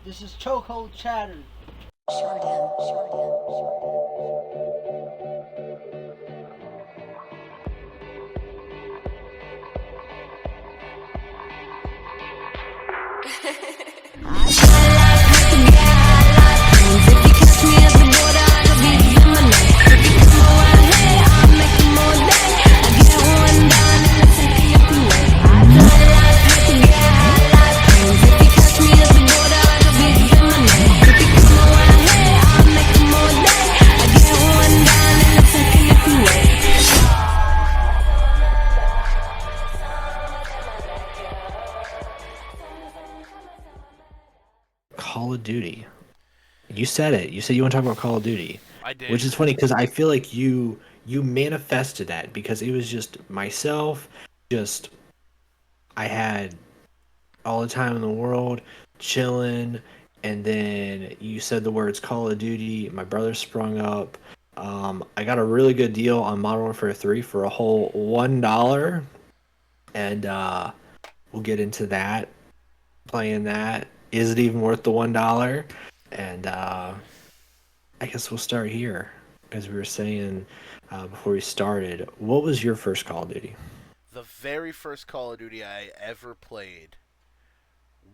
This is Chokehold Chatter. Showdown, showdown, Call of Duty. You said it. You said you want to talk about Call of Duty, I did. which is funny because I feel like you manifested that because it was just myself, just I had all the time in the world chilling, and then you said the words Call of Duty. My brother sprung up. I got a really good deal on Modern Warfare 3 for a whole $1, and we'll get into that. Playing that, is it even worth the $1? And I guess we'll start here. As we were saying before we started, what was your first Call of Duty? The very first Call of Duty I ever played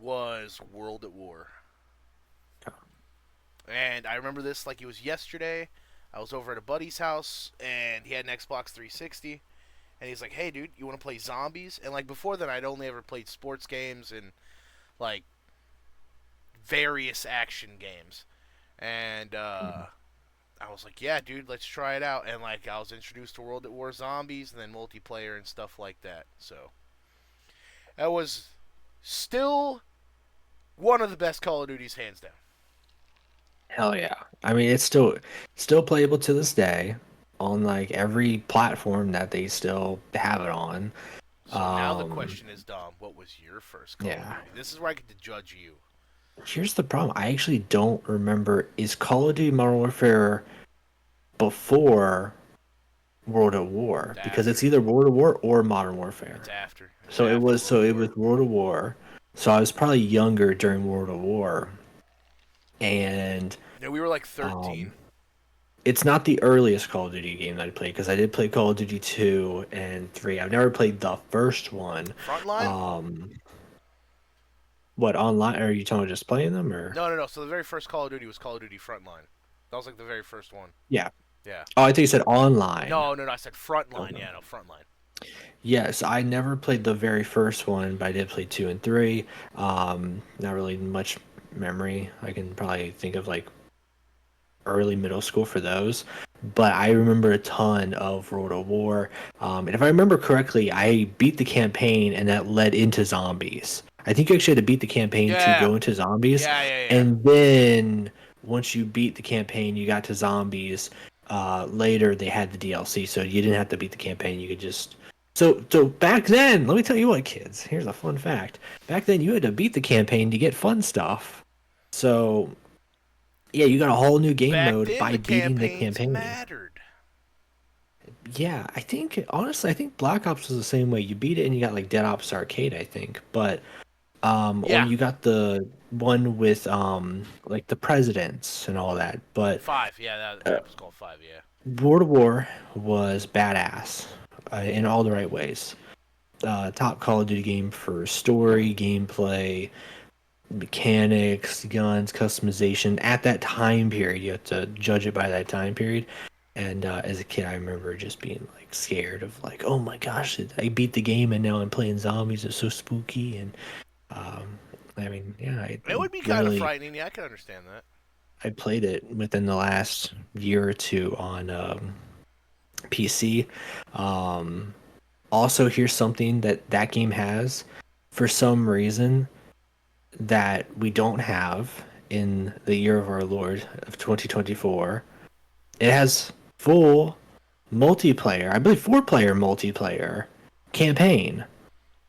was World at War. And I remember this like it was yesterday. I was over at a buddy's house, and he had an Xbox 360. And he's like, hey, dude, you want to play zombies? And, like, before that, I'd only ever played sports games and, like, various action games. And I was like, yeah, dude, let's try it out. And, like, I was introduced to World at War Zombies and then multiplayer and stuff like that. So, that was still one of the best Call of Duties, hands down. Hell yeah! I mean, it's still playable to this day on like every platform that they still have it on. So now the Um, question is, Dom, what was your first Call of yeah. Duty? This is where I get to judge you. Here's the problem. I actually don't remember. Is Call of Duty Modern Warfare before World at War? It's Because after. it's either World at War or Modern Warfare. It's after. It's So it after was World at War. World at War. So I was probably younger during World at War, and No, we were like um, 13. it's not the earliest Call of Duty game that I played because I did play Call of Duty 2 and 3. I've never played the first one. Frontline? Um, what online? Are you talking about just playing them or? No, no, no. So the very first Call of Duty was Call of Duty Frontline. That was like the very first one. Yeah. Yeah. Oh, I think you said online. No, no, no. I said Frontline. Okay. Yeah, no, Frontline. Yes, I never played the very first one, but I did play 2 and 3. Not really much memory. I can probably think of like early middle school for those, but I remember a ton of World of War. And if I remember correctly, I beat the campaign and that led into zombies. I think you actually had to beat the campaign to Yeah. go into zombies, Yeah, yeah, yeah. and then once you beat the campaign, you got to zombies. Later, they had the DLC, so you didn't have to beat the campaign. You could just so back then. Let me tell you what, kids. Here's a fun fact. Back then, you had to beat the campaign to get fun stuff. So yeah, you got a whole new game Back mode then, by the beating the campaigns campaign. mattered. Yeah, I think honestly, I think Black Ops was the same way. You beat it and you got like Dead Ops Arcade, I think. But or Yeah. you got the one with like the presidents and all that. But 5. Yeah, that map was called 5, yeah. World of War was badass in all the right ways. Top Call of Duty game for story, gameplay, mechanics, guns, customization. At that time period, you have to judge it by that time period. And as a kid, I remember just being like scared of like, oh my gosh, I beat the game and now I'm playing zombies. It's so spooky. And um, I mean, yeah, It would be kind of literally frightening. Yeah, I can understand that. I played it within the last year or two on PC. Um, Also, here's something that that game has for some reason that we don't have in the year of our Lord of 2024. It has full multiplayer, I believe 4-player multiplayer campaign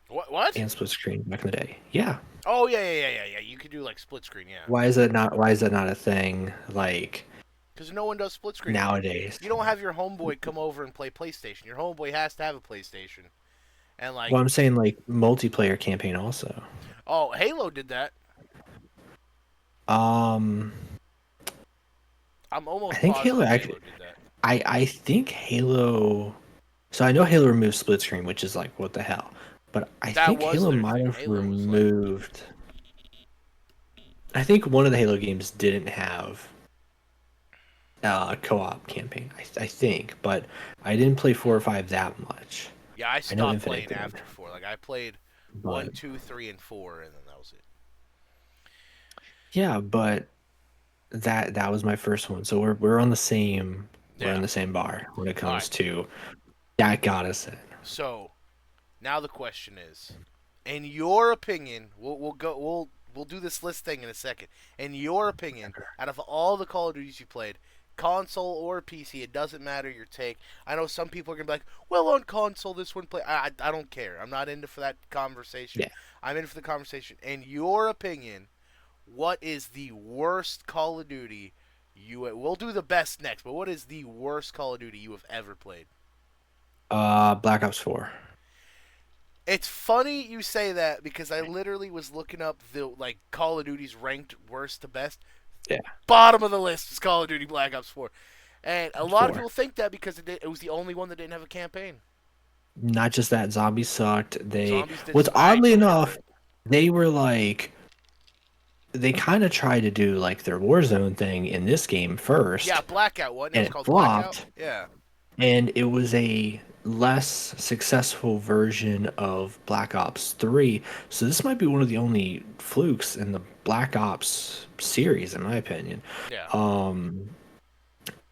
What? and split screen back in the day. Yeah. Oh, yeah, yeah, yeah, yeah, yeah. You could do, like, split screen, yeah. Why is that not a thing like Because no one does split screen anymore. nowadays? You don't have your homeboy come over and play PlayStation. Your homeboy has to have a PlayStation. And, like, Well, I'm saying like multiplayer campaign also. oh, Halo did that. Um, I'm I almost think Halo positive actually. Halo did that. I think Halo. So I know Halo removed split screen, which is like what the hell. But I That think was Halo their might thing. have Halo was like, removed. I think one of the Halo games didn't have a co-op campaign. I think, but I didn't play 4 or 5 that much. yeah, I I know stopped Infinite playing did, after 4. Like I played one, but 2, 3, and 4, and then that was it. yeah, but that was my first one. So we're on the same we're in Yeah. the same bar when it All right. comes to that got us in. So now the question is, in your opinion, we'll do this list thing in a second. In your opinion, out of all the Call of Duties you played, console or PC, it doesn't matter your take. I know some people are gonna be like, well, on console this one play. I don't care. I'm not into for that conversation. Yeah. I'm in for the conversation. In your opinion, what is the worst Call of Duty you? We'll do the best next, but what is the worst Call of Duty you have ever played? Black Ops 4. It's funny you say that because I literally was looking up the like Call of Duty's ranked worst to best. Yeah, Bottom of the list is Call of Duty Black Ops 4, and a lot of 4. people think that because it was the only one that didn't have a campaign. Not just that, zombies sucked. Zombies did. What's I oddly totally agree. enough, they were like, they kind of tried to do like their Warzone thing in this game Yeah, first, Blackout. What? It and was it called Blackout. flopped, Yeah. and it was a less successful version of Black Ops 3. So this might be one of the only flukes in the Black Ops series, in my opinion. Yeah. Um,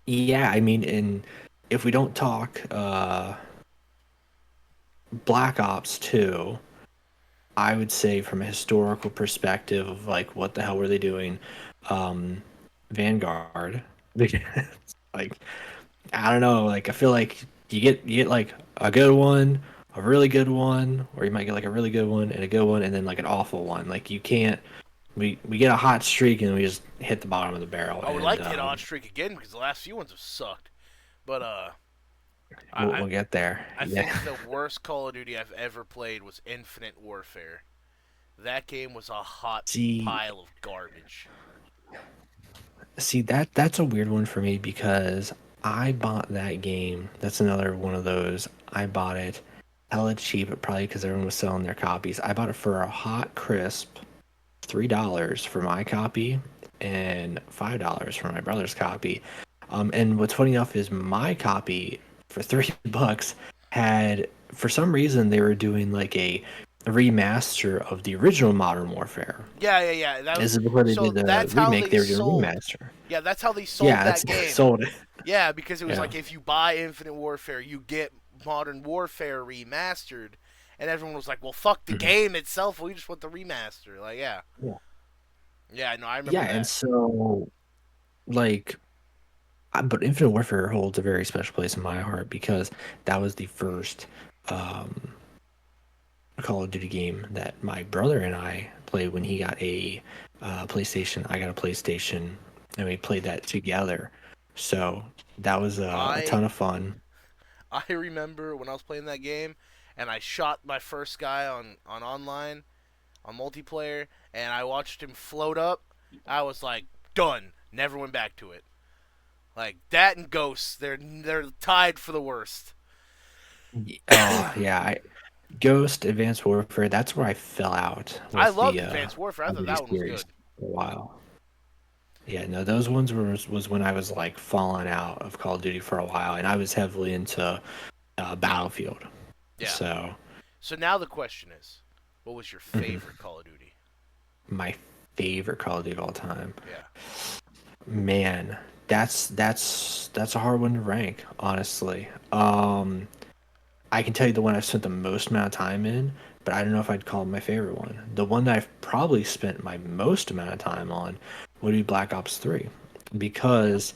yeah, I mean, and if we don't talk Black Ops 2, I would say from a historical perspective of like what the hell were they doing? Um, Vanguard. Like I don't know, like I feel like you get like a good one, a really good one, or you might get like a really good one and a good one and then like an awful one. Like you can't we get a hot streak and we just hit the bottom of the barrel I would and like to hit Odd Streak again because the last few ones have sucked. But we'll I get there. I Yeah. think the worst Call of Duty I've ever played was Infinite Warfare. That game was a hot See, pile of garbage. that's a weird one for me because I bought that game. That's another one of those. I bought it hella cheap, probably because everyone was selling their copies. I bought it for a hot crisp $3 for my copy and $5 for my brother's copy. And what's funny enough is my copy for $3 had, for some reason, they were doing like a remaster of the original Modern Warfare. Yeah, yeah, yeah. That This was is before they so. did the That's how remake. they They were doing a sold. remaster. Yeah, that's how they sold Yeah, that that's game. sold it. Yeah, because it was Yeah. like if you buy Infinite Warfare, you get Modern Warfare remastered, and everyone was like, "Well, fuck the Mhm. game itself. We just want the remaster." Like, yeah, Yeah. yeah. No, I Yeah, remember and that. so like, but Infinite Warfare holds a very special place in my heart because that was the first um, Call of Duty game that my brother and I played when he got a PlayStation. I got a PlayStation, and we played that together. So that was a I ton of fun. I remember when I was playing that game, and I shot my first guy on online on multiplayer, and I watched him float up. I was like, done. Never went back to it. Like that and Ghosts, they're tied for the worst. Oh yeah, Ghost Advanced Warfare. That's where I fell out I with the loved Advanced Warfare. I Call of thought Duty that one was series good. for a while. Yeah, no, those ones was when I was like falling out of Call of Duty for a while, and I was heavily into Battlefield. Yeah. So So now the question is, what was your mhm, favorite Call of Duty? my favorite Call of Duty of all time, Yeah. man, that's a hard one to rank, honestly. I can tell you the one I've spent the most amount of time in, but I don't know if I'd call it my favorite one. The one that I've probably spent my most amount of time on would be Black Ops 3 because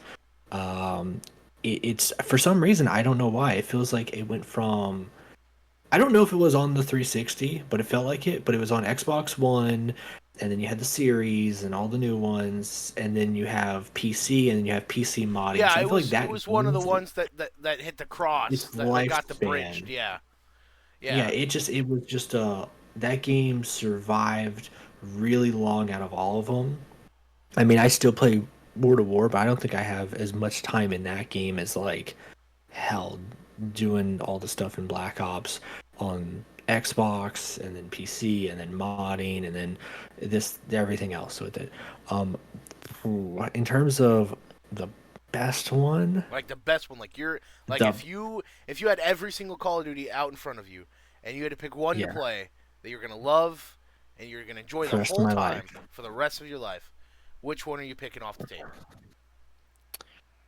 um, it's for some reason I don't know why it feels like it went from I don't know if it was on the 360, but it felt like it. But it was on Xbox One, and then you had the series and all the new ones, and then you have PC, and then you have PC modding. Yeah, So I it feel like was it that was one of the gains ones that hit the cross its that got the bridged. lifespan. Yeah. Yeah, Yeah. it was just that game survived really long out of all of them, I mean, I still play World of War, but I don't think I have as much time in that game as like hell doing all the stuff in Black Ops on Xbox and then PC and then modding and then this everything else with it. Um, in terms of the best one, Like the best one, like you're like the if you had every single Call of Duty out in front of you, and you had to pick one to yeah, play that you're gonna love and you're gonna enjoy for the the rest of whole my time life. for the rest of your life, which one are you picking off the table?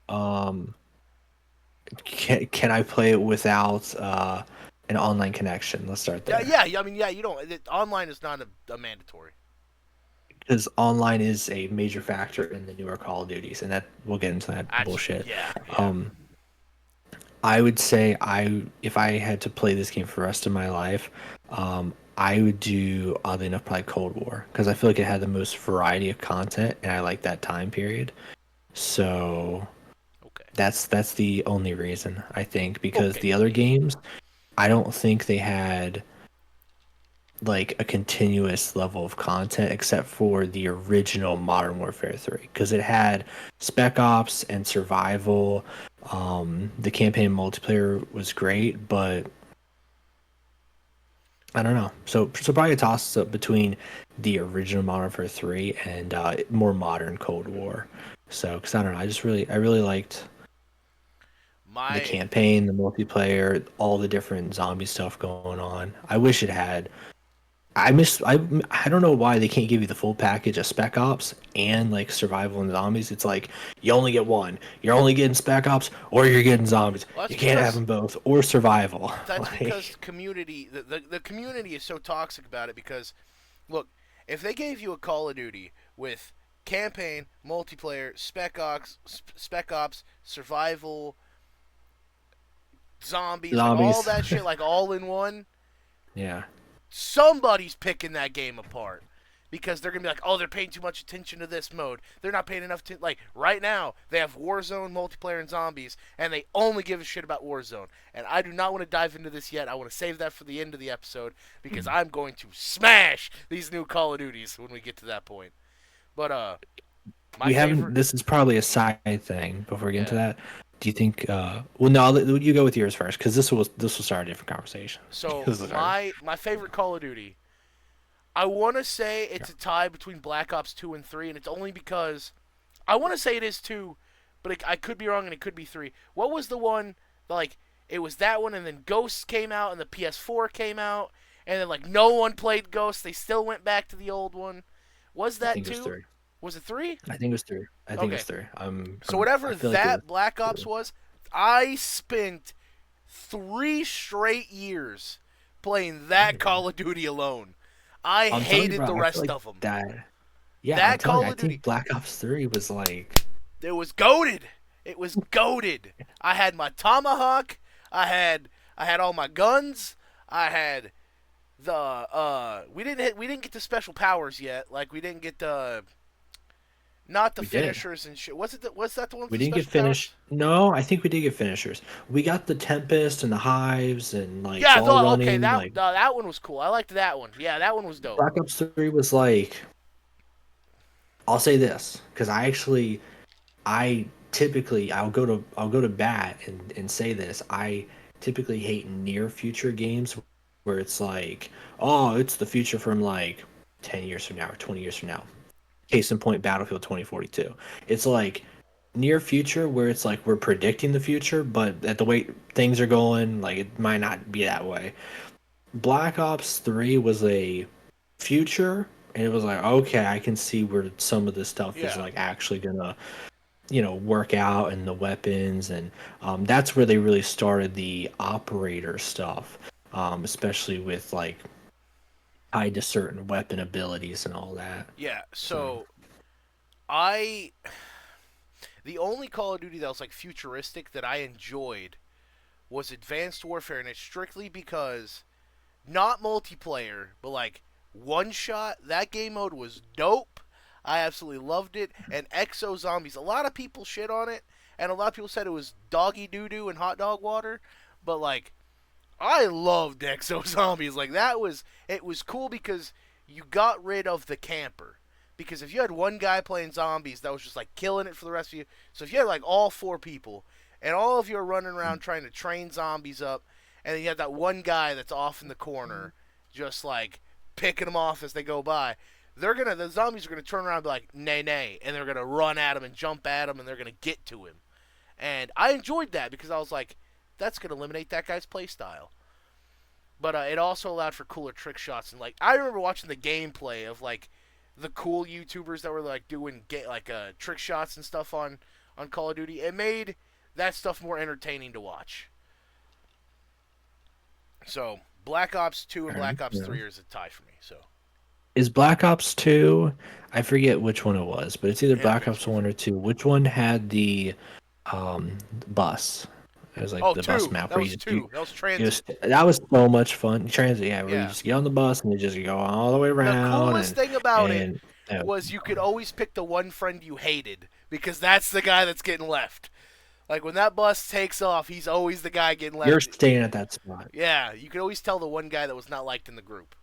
Um, can I play it without an online connection? Let's start Yeah, there. yeah. I mean, yeah. You don't. Online is not a mandatory. Because online is a major factor in the newer Call of Duties, and that we'll get into that bullshit. Yeah, yeah. Um, I would say if I had to play this game for the rest of my life, I would do oddly enough probably Cold War because I feel like it had the most variety of content, and I like that time period. So Okay. that's the only reason I think because Okay. the other games I don't think they had like a continuous level of content except for the original Modern Warfare 3 because it had Spec Ops and survival. The campaign multiplayer was great, but I don't know. So probably a toss up between the original Modern Warfare 3 and more modern Cold War. So because I don't know, I really liked the My campaign, the multiplayer, all the different zombie stuff going on. I wish it had I don't know why they can't give you the full package of Spec Ops and like survival and zombies. It's like you only get one. You're only getting Spec Ops or you're getting zombies. well, that's You can't have because them both or survival. that's because Like community the community is so toxic about it because look, if they gave you a Call of Duty with campaign, multiplayer, spec ops, survival, zombies, like all zombies. that shit, like all in one, Yeah, somebody's picking that game apart because they're gonna be like, oh, they're paying too much attention to this mode. They're not paying enough to like right now. They have Warzone multiplayer and zombies, and they only give a shit about Warzone. And I do not want to dive into this yet. I want to save that for the end of the episode because I'm going to smash these new Call of Duties when we get to that point. But my we haven't. favorite, This is probably a side thing before we get into yeah. that. Do you think? Well, no. You go with yours first because this will start a different conversation. So This will start. my favorite Call of Duty, I want to say it's a tie between Black Ops 2 and 3, and it's only because I want to say it is 2, but I could be wrong and it could be 3. What was the one, like, it was that one, and then Ghosts came out, and the PS4 came out, and then, like, no one played Ghosts. They still went back to the old one. Was I that think it was 2? three. Was it 3? I think it was three. I think it was Okay. three. So I whatever feel like it was that Black Ops three. was, I spent 3 straight years playing that Call of Duty alone. I I'm telling you, hated bro. the I feel rest like of them. that. Yeah, I'm That telling you. Call I of Duty, think Black Ops 3 was like. it was goaded. It was goaded. I had my tomahawk. I had all my guns. I had the we didn't get the special powers yet. Like we didn't get the not the We did. finishers and shit. Was that the one with We the didn't get special powers? finished. No, I think we did get finishers. We got the Tempest and the Hives and like Yeah, I Ball thought okay, Running. that Like that one was cool. I liked that one. Yeah, that one was dope. Black Ops 3 was like. I'll say this because I typically I'll go to bat and say this. I typically hate near future games where it's like, oh, it's the future from like 10 years from now or 20 years from now. Case in point, Battlefield 2042. It's like near future where it's like we're predicting the future, but at the way things are going, like it might not be that way. Black Ops 3 was a future, and it was like, okay, I can see where some of this stuff is Yeah. like actually gonna, work out and the weapons, and that's where they really started the operator stuff, especially with like tied to certain weapon abilities and all that. Yeah. So So I the only Call of Duty that was like futuristic that I enjoyed was Advanced Warfare, and it's strictly because not multiplayer, but like one shot. That game mode was dope. I absolutely loved it. And Exo Zombies. A lot of people shit on it, and a lot of people said it was doggy doo doo and hot dog water. But like, I loved Exo Zombies. Like it was cool because you got rid of the camper. because if you had one guy playing zombies that was just like killing it for the rest of you, so if you had like all four people and all of you are running around trying to train zombies up, and then you have that one guy that's off in the corner, just like picking them off as they go by, the zombies are gonna turn around and be like nay nay, and they're gonna run at him and jump at him and they're gonna get to him, and I enjoyed that because I was like, that's gonna eliminate that guy's play style. But it also allowed for cooler trick shots, and like I remember watching the gameplay of like the cool YouTubers that were like doing trick shots and stuff on Call of Duty. It made that stuff more entertaining to watch. So Black Ops 2 and All right, Black Ops yeah. 3 is a tie for me. So Is Black Ops 2? I forget which one it was, but it's either Black Advanced Ops 1 Warfare. or 2. Which one had the bus? It was like Oh, the bus two. map That where was you two. That was it was, Transit. that was so much fun. Transit, yeah, where you Yeah. just get on the bus and you just go all the way The around coolest thing about it and that was was you could fun. always pick the one friend you hated because that's the guy that's getting left. Like when that bus takes off, he's always the guy getting You're left. staying at that spot. Yeah, you could always tell the one guy that was not liked in the group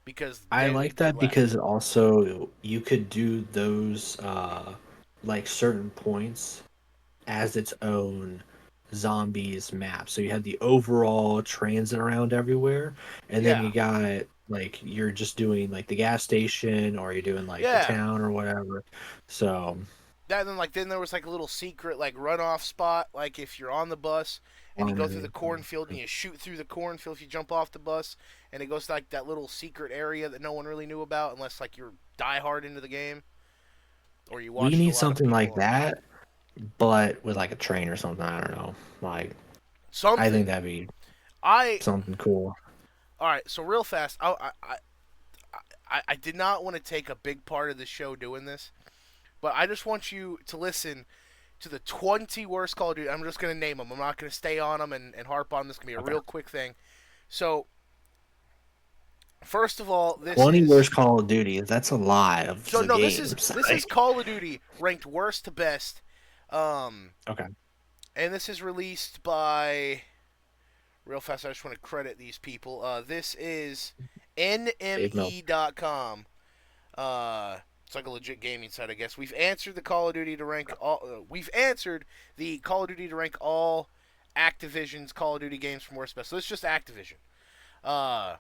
because I they like they that left. because also you could do those like certain points as its own zombies map. So you had the overall transit around everywhere, and then Yeah, you got like you're just doing like the gas station or you're doing like the yeah. town or whatever. So That and then there was like a little secret like runoff spot. Like if you're on the bus and you go through the cornfield and you shoot through the cornfield if you jump off the bus, and it goes to like that little secret area that no one really knew about unless like you're diehard into the game or you we watched a need lot of something like people. that, but with like a train or something. I don't know. Like I think Something. that'd be I something cool. All right. So real fast, I did not want to take a big part of the show doing this, but I just want you to listen to the 20 worst Call of Duty. I'm just going to name them. I'm not going to stay on them and harp on this. It's going to be a Okay. real quick thing. So, first of all, this 20 is worst Call of Duty. That's a lot of so the no, this is games. this is Call of Duty ranked worst to best, Okay. and this is released by real fast. I just want to credit these people. This is Dave Mel. NME.com. It's like a legit gaming site, I guess. We've answered the Call of Duty to rank all Activision's Call of Duty games from worst to best. So it's just Activision. Uh,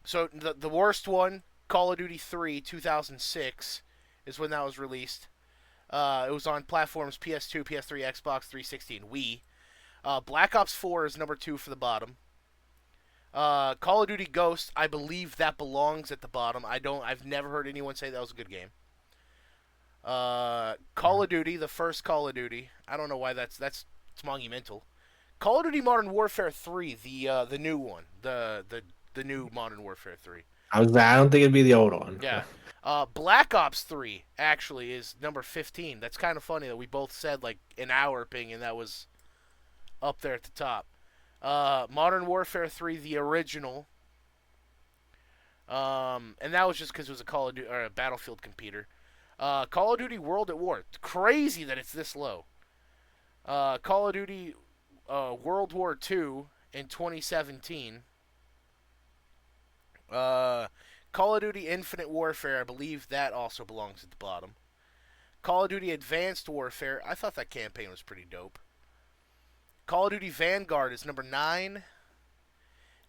so the worst one, Call of Duty 3, 2006, is when that was released. It was on platforms PS2, PS3, Xbox 360, and Wii. Black Ops 4 is number 2 for the bottom. Call of Duty Ghost, I believe that belongs at the bottom. I've never heard anyone say that was a good game. Call of Duty, the first Call of Duty. I don't know why it's monumental. Call of Duty Modern Warfare 3, the new one, the new Modern Warfare 3. I don't think it'd be the old one. Yeah. Black Ops 3 actually is number 15. That's kind of funny that we both said like in our opinion that was up there at the top. Modern Warfare 3, the original. And that was just because it was a Call of Duty or a Battlefield computer. Call of Duty World at War. It's crazy that it's this low. Call of Duty World War II in 2017. Call of Duty Infinite Warfare, I believe that also belongs at the bottom. Call of Duty Advanced Warfare, I thought that campaign was pretty dope. Call of Duty Vanguard is number 9.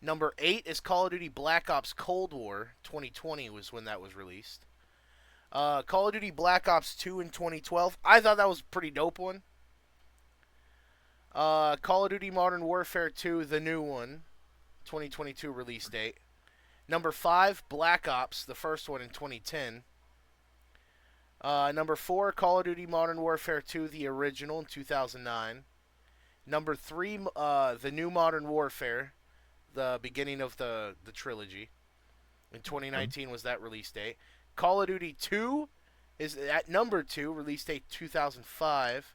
Number 8 is Call of Duty Black Ops Cold War. 2020 was when that was released. Call of Duty Black Ops 2 in 2012. I thought that was a pretty dope one. Call of Duty Modern Warfare 2, the new one. 2022 release date. Number 5, Black Ops, the first one in 2010. Number 4, Call of Duty Modern Warfare 2, the original in 2009. Number 3, the new Modern Warfare, the beginning of the trilogy. In 2019 was that release date. Call of Duty 2 is at number 2, release date 2005.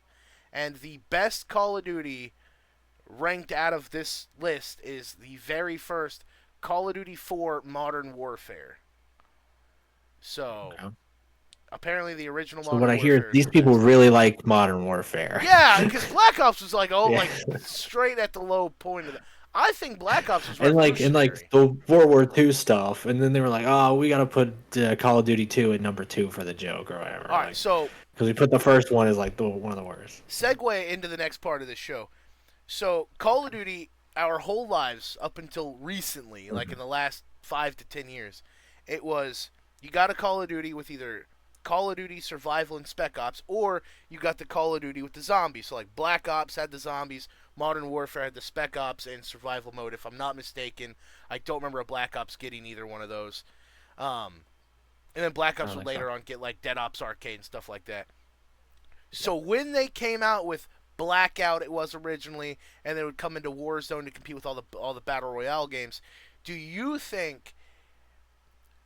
And the best Call of Duty ranked out of this list is the very first Call of Duty 4 Modern Warfare. So, Okay. apparently the original So what Modern I hear is Warfare is these the people best. really like Modern Warfare. Yeah, because Black Ops was like, Yeah. like straight at the low point of the. I think Black Ops was and like revolutionary. the World War II stuff, and then they were like, oh, we gotta put Call of Duty 2 at number 2 for the joke or whatever, All right, like so because we put the first one as like the one of the worst. segue into the next part of this show. So Call of Duty, our whole lives up until recently, like in Mhm. the last 5 to 10 years, it was you got a Call of Duty with either Call of Duty Survival and Spec Ops, or you got the Call of Duty with the zombies. So like Black Ops had the zombies, Modern Warfare had the Spec Ops and Survival mode. If I'm not mistaken, I don't remember a Black Ops getting either one of those. Um, and then Black I Ops don't would think so. later on get like Dead Ops Arcade and stuff like that. So Yep. when they came out with Blackout, it was originally, and then it would come into Warzone to compete with all the battle royale games. Do you think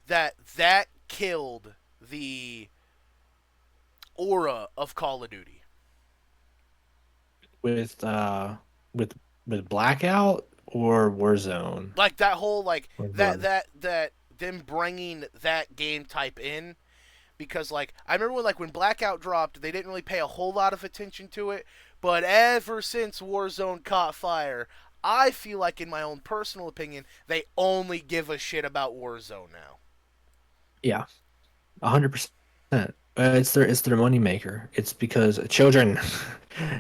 that that killed the aura of Call of Duty? With with with Blackout or Warzone Like that whole like or that both. that that them bringing that game type in, because like I remember when Blackout dropped, they didn't really pay a whole lot of attention to it, but ever since Warzone caught fire, I feel like in my own personal opinion, they only give a shit about Warzone now. Yeah, 100%. It's their money maker. It's because children,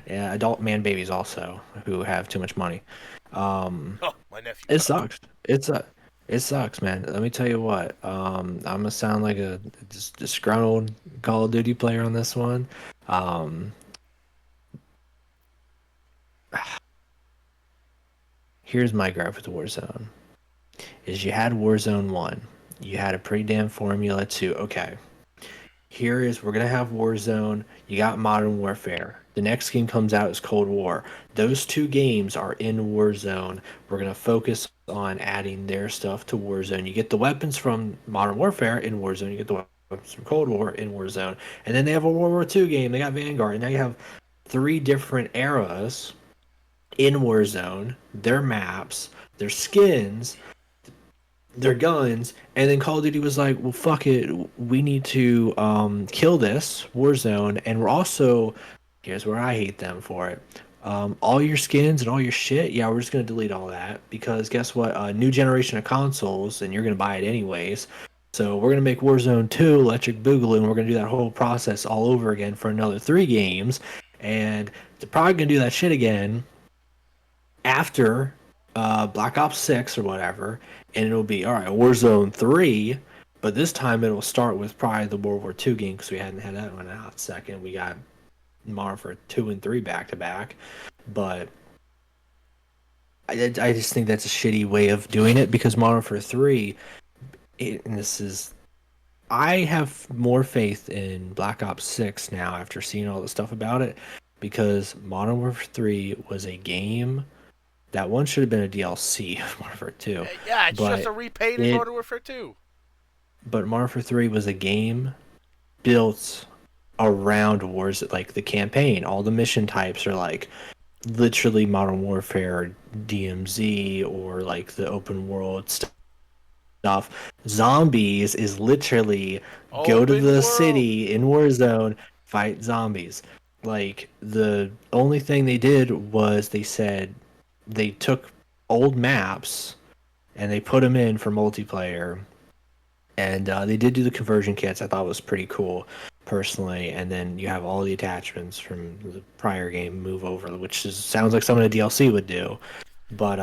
yeah, adult man babies also who have too much money. Um, Oh, my nephew. it sucks. It sucks, man. Let me tell you what. I'm gonna sound like a disgruntled Call of Duty player on this one. Um, here's my gripe with Warzone: is you had Warzone 1, you had a pretty damn Formula 2. Okay, here is we're gonna have Warzone. You got Modern Warfare. The next game comes out is Cold War. Those two games are in Warzone. We're gonna focus on adding their stuff to Warzone. You get the weapons from Modern Warfare in Warzone. You get the weapons from Cold War in Warzone. And then they have a World War II game. They got Vanguard. And now you have three different eras in Warzone. Their maps, their skins, their guns, and then Call of Duty was like, "Well, fuck it, we need to kill this Warzone, and we're also here's where I hate them for it. All your skins and all your shit, yeah, we're just gonna delete all that because guess what? New generation of consoles, and you're gonna buy it anyways. So we're gonna make Warzone 2 Electric Boogaloo, and we're gonna do that whole process all over again for another 3 games, and they're probably gonna do that shit again after Black Ops 6 or whatever, and it'll be all right, Warzone 3, but this time it'll start with probably the World War II game because we hadn't had that one out second. We got Modern for 2 and 3 back to back, but I just think that's a shitty way of doing it because Modern for 3, and this is. I have more faith in Black Ops 6 now after seeing all the stuff about it because Modern Warfare 3 was a game that one should have been a DLC of Modern Warfare 2, Yeah, it's just but a repainted it Modern Warfare 2. Modern Warfare 3 was a game built around wars like the campaign. All the mission types are like literally Modern Warfare DMZ or like the open world stuff. Zombies is literally go to Open the world. city in Warzone, fight zombies. Like the only thing they did was they said they took old maps and they put them in for multiplayer. And they did do the conversion kits. I thought was pretty cool, personally. And then you have all the attachments from the prior game move over, which sounds like something a DLC would do. But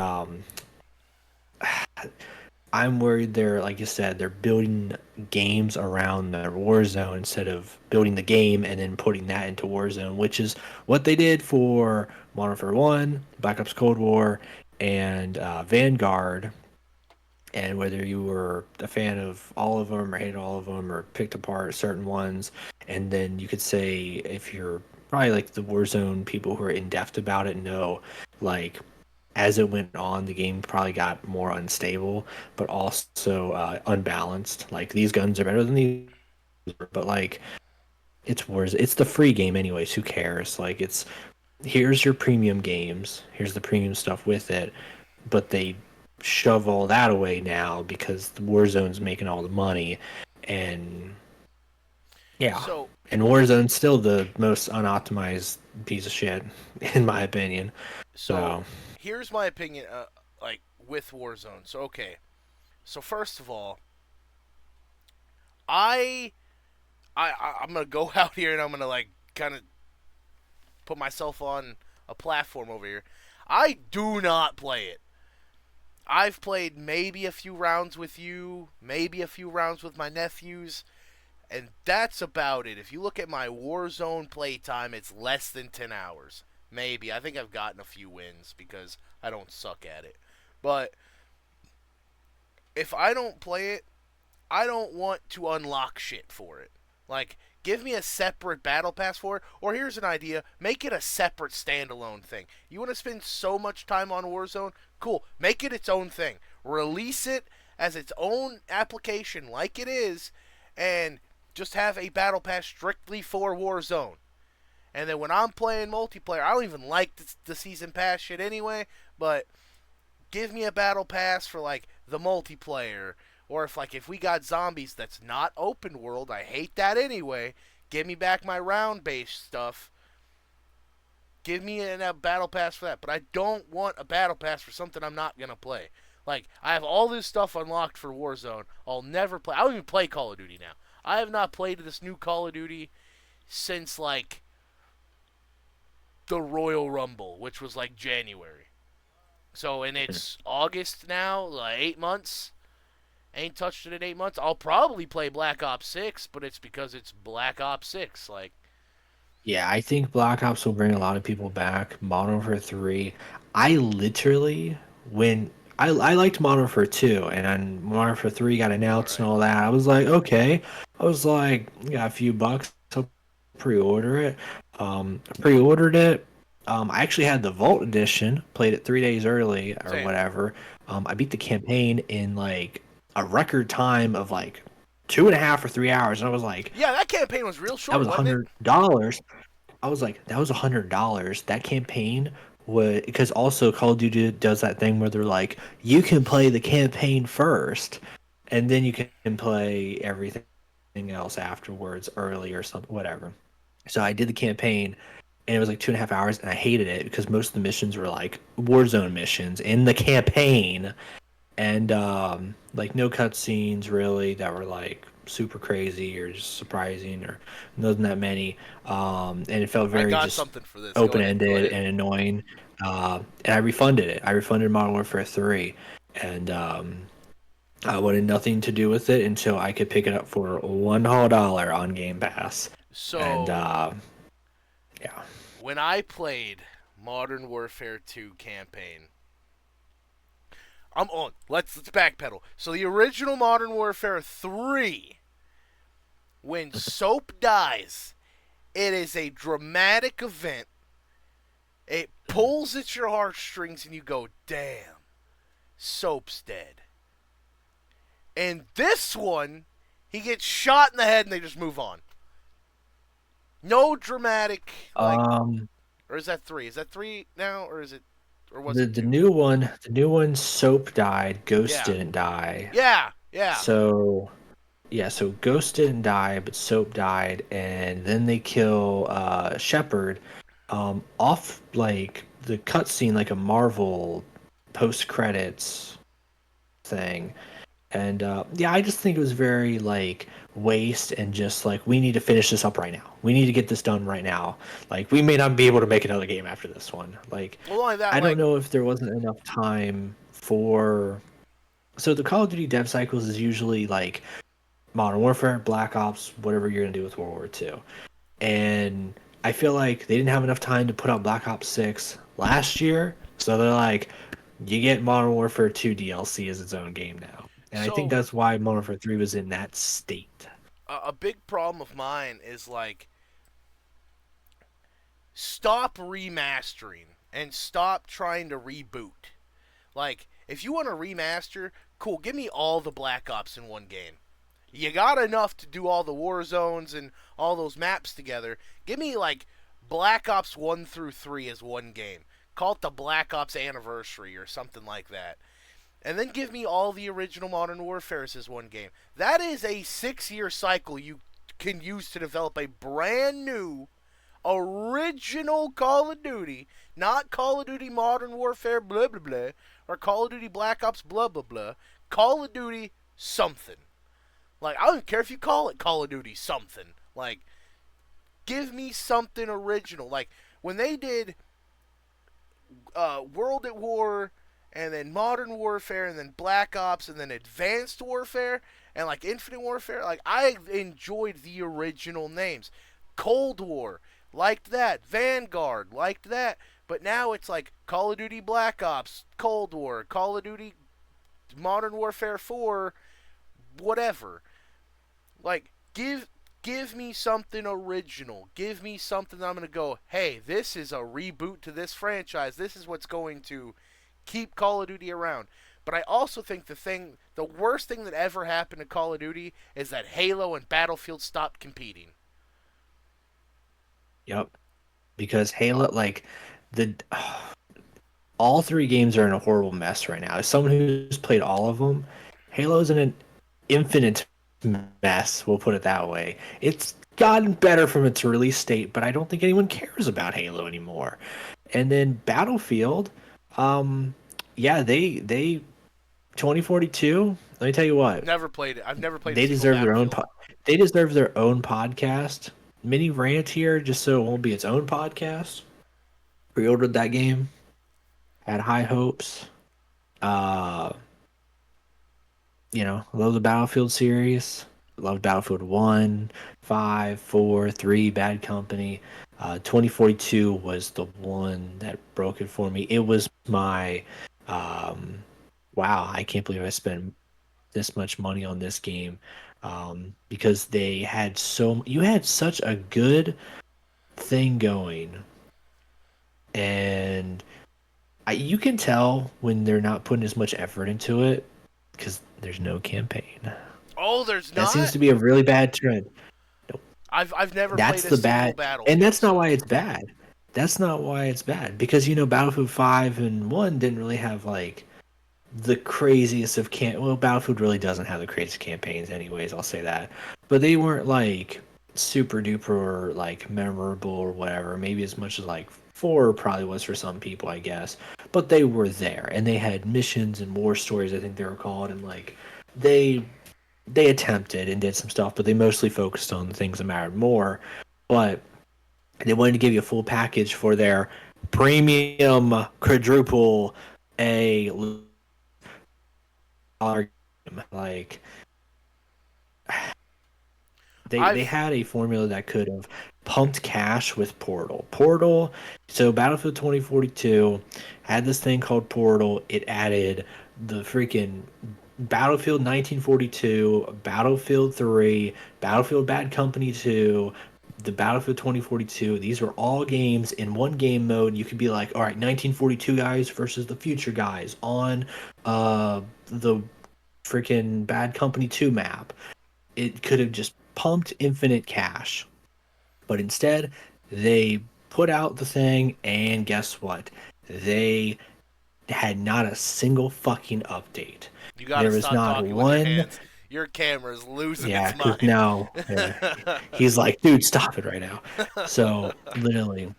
I'm worried they're, like you said, they're building games around the Warzone instead of building the game and then putting that into Warzone, which is what they did for Modern Warfare 1, Black Ops Cold War, and Vanguard. And whether you were a fan of all of them or hated all of them or picked apart certain ones, and then you could say if you're probably like the Warzone people who are in depth about it know, like as it went on, the game probably got more unstable, but also unbalanced. Like these guns are better than these, but like it's Wars. It's the free game anyways. Who cares? Like it's here's your premium games. Here's the premium stuff with it, but they shove all that away now because the Warzone's making all the money, and yeah, So, and Warzone's still the most unoptimized piece of shit in my opinion. so So here's my opinion. like with Warzone. So okay. So first of all, I I'm gonna go out here and I'm gonna like kind of put myself on a platform over here. I do not play it. I've played maybe a few rounds with you, maybe a few rounds with my nephews, and that's about it. If you look at my Warzone playtime, it's less than 10 hours. Maybe. I think I've gotten a few wins because I don't suck at it. But if I don't play it, I don't want to unlock shit for it. Like, give me a separate battle pass for it, or here's an idea: make it a separate standalone thing. You want to spend so much time on Warzone? Cool. Make it its own thing. Release it as its own application, like it is, and just have a battle pass strictly for Warzone. And then when I'm playing multiplayer, I don't even like the season pass shit anyway, but give me a battle pass for like the multiplayer, or if we got zombies that's not open world, I hate that anyway. Give me back my round based stuff. Give me a battle pass for that, but I don't want a battle pass for something I'm not gonna play. Like, I have all this stuff unlocked for Warzone. I'll never play. I don't even play Call of Duty now. I have not played this new Call of Duty since like the Royal Rumble, which was like January. So, and it's August now, like 8 months. Ain't touched it in 8 months. I'll probably play Black Ops 6, but it's because it's Black Ops 6. Like, Yeah, I think Black Ops will bring a lot of people back. Modern Warfare 3, I literally when I liked Modern Warfare 2, and then Modern Warfare 3 got announced and alright. all that. I was like, okay. I was like, got a few bucks, so pre-order it. Pre-ordered it. I actually had the Vault edition, played it 3 days early or Same. whatever. I beat the campaign in like a record time of like 2.5 or 3 hours, and I was like, Yeah, that campaign was real that short, was a wasn't it? $100. I was like, that was $100. That campaign would, because also Call of Duty does that thing where they're like, you can play the campaign first, and then you can play everything else afterwards, early or something, whatever. So I did the campaign, and it was like 2.5 hours, and I hated it because most of the missions were like Warzone missions in the campaign, and like no cutscenes really that were like super crazy or just surprising, or wasn't that many, and it felt I very got just something for this. Go open ahead. Go ended ahead. and annoying. And I refunded it. I refunded Modern Warfare 3, and I wanted nothing to do with it until I could pick it up for $1 on Game Pass. And So, yeah. when I played Modern Warfare 2 campaign, I'm on. Let's backpedal. So the original Modern Warfare 3, when Soap dies, it is a dramatic event. It pulls at your heartstrings and you go, "Damn, Soap's dead." And this one, he gets shot in the head and they just move on. No dramatic, like, Um, or is that three? Is that three now, or is it, or was the it the two? new one, the new one, Soap died, Ghost Yeah, didn't die. yeah, yeah. So yeah, so Ghost didn't die, but Soap died, and then they kill Shepard off like the cutscene, like a Marvel post credits thing. And yeah, I just think it was very like waste, and just like, we need to finish this up right now. We need to get this done right now. Like, we may not be able to make another game after this one. Like, Well, only that, I don't like, know if there wasn't enough time for. So the Call of Duty dev cycles is usually like Modern Warfare, Black Ops, whatever you're gonna do with World War II. And I feel like they didn't have enough time to put out Black Ops 6 last year, so they're like, you get Modern Warfare 2 DLC as its own game now. And I think so that's why Modern Warfare 3 was in that state. a big problem of mine is like, stop remastering and stop trying to reboot. Like, if you want to remaster, cool, give me all the Black Ops in one game. You got enough to do all the war zones and all those maps together. Give me like Black Ops 1 through 3 as one game. Call it the Black Ops Anniversary or something like that. And then give me all the original Modern Warfares as one game. That is a 6-year cycle you can use to develop a brand new, original Call of Duty, not Call of Duty Modern Warfare blah blah blah or Call of Duty Black Ops blah blah blah. Call of Duty something. Like I don't care if you call it Call of Duty something. Like give me something original. Like when they did World at War, and then Modern Warfare, and then Black Ops, and then Advanced Warfare, and like Infinite Warfare. Like I enjoyed the original names. Cold War, liked that. Vanguard, liked that. But now it's like Call of Duty Black Ops, Cold War, Call of Duty Modern Warfare 4, whatever. Like give me something original. Give me something that I'm going to go, "Hey, this is a reboot to this franchise. This is what's going to keep Call of Duty around." But I also think the worst thing that ever happened to Call of Duty is that Halo and Battlefield stopped competing. Yep. Because Halo, like the all three games are in a horrible mess right now. As someone who's played all of them, Halo's in an infinite mess. We'll put it that way. It's gotten better from its release state, but I don't think anyone cares about Halo anymore. And then Battlefield, um, yeah, they 2042. Let me tell you what, Never played it. I've never played a they single deserve their own. Battlefield. They deserve their own podcast. Mini rant here, just so it won't be its own podcast. Pre-ordered that game, had high hopes. Uh, love the Battlefield series. Love Battlefield 1, 5, 4, 3, Bad Company. 2042 was the one that broke it for me. It was my, um, wow, I can't believe I spent this much money on this game. Because you had such a good thing going, and you can tell when they're not putting as much effort into it because there's no campaign. Oh, there's That seems not. to be a really bad trend. Nope. I've never That's played a the single bad, and Battlefield, that's not so why it's bad. That's not why it's bad because Battlefield 5 and 1 didn't really have like the craziest of well, Battlefield really doesn't have the craziest campaigns anyways, I'll say that. But they weren't like super duper like memorable or whatever, maybe as much as like 4 probably was for some people, I guess. But they were there and they had missions and war stories, I think they were called, and like they they attempted and did some stuff, but they mostly focused on the things that mattered more. But they wanted to give you a full package for their premium quadruple A game. Like they I've had a formula that could have pumped cash with Portal. So Battlefield 2042 had this thing called Portal. It added the freaking Battlefield 1942, Battlefield 3, Battlefield Bad Company 2, the Battlefield 2042. These were all games in one game mode. You could be like, all right, 1942 guys versus the future guys on the freaking Bad Company 2 map. It could have just pumped infinite cash. But instead, they put out the thing, and guess what? They had not a single fucking update. You gotta There was stop not talking with your one. hands. Your camera's losing Yeah, its because mind. now he's like, dude, stop it right now. So literally,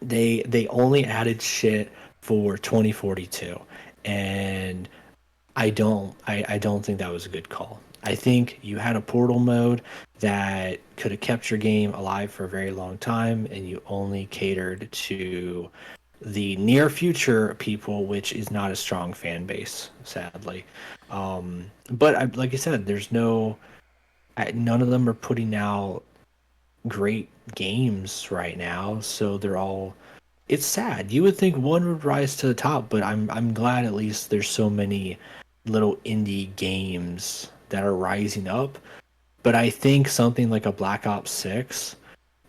they only added shit for 2042, and I don't think that was a good call. I think you had a portal mode that could have kept your game alive for a very long time, and you only catered to the near future people, which is not a strong fan base, sadly. But like I said, none of them are putting out great games right now, so they're all. It's sad. You would think one would rise to the top, but I'm glad at least there's so many little indie games that are rising up. But I think something like a Black Ops 6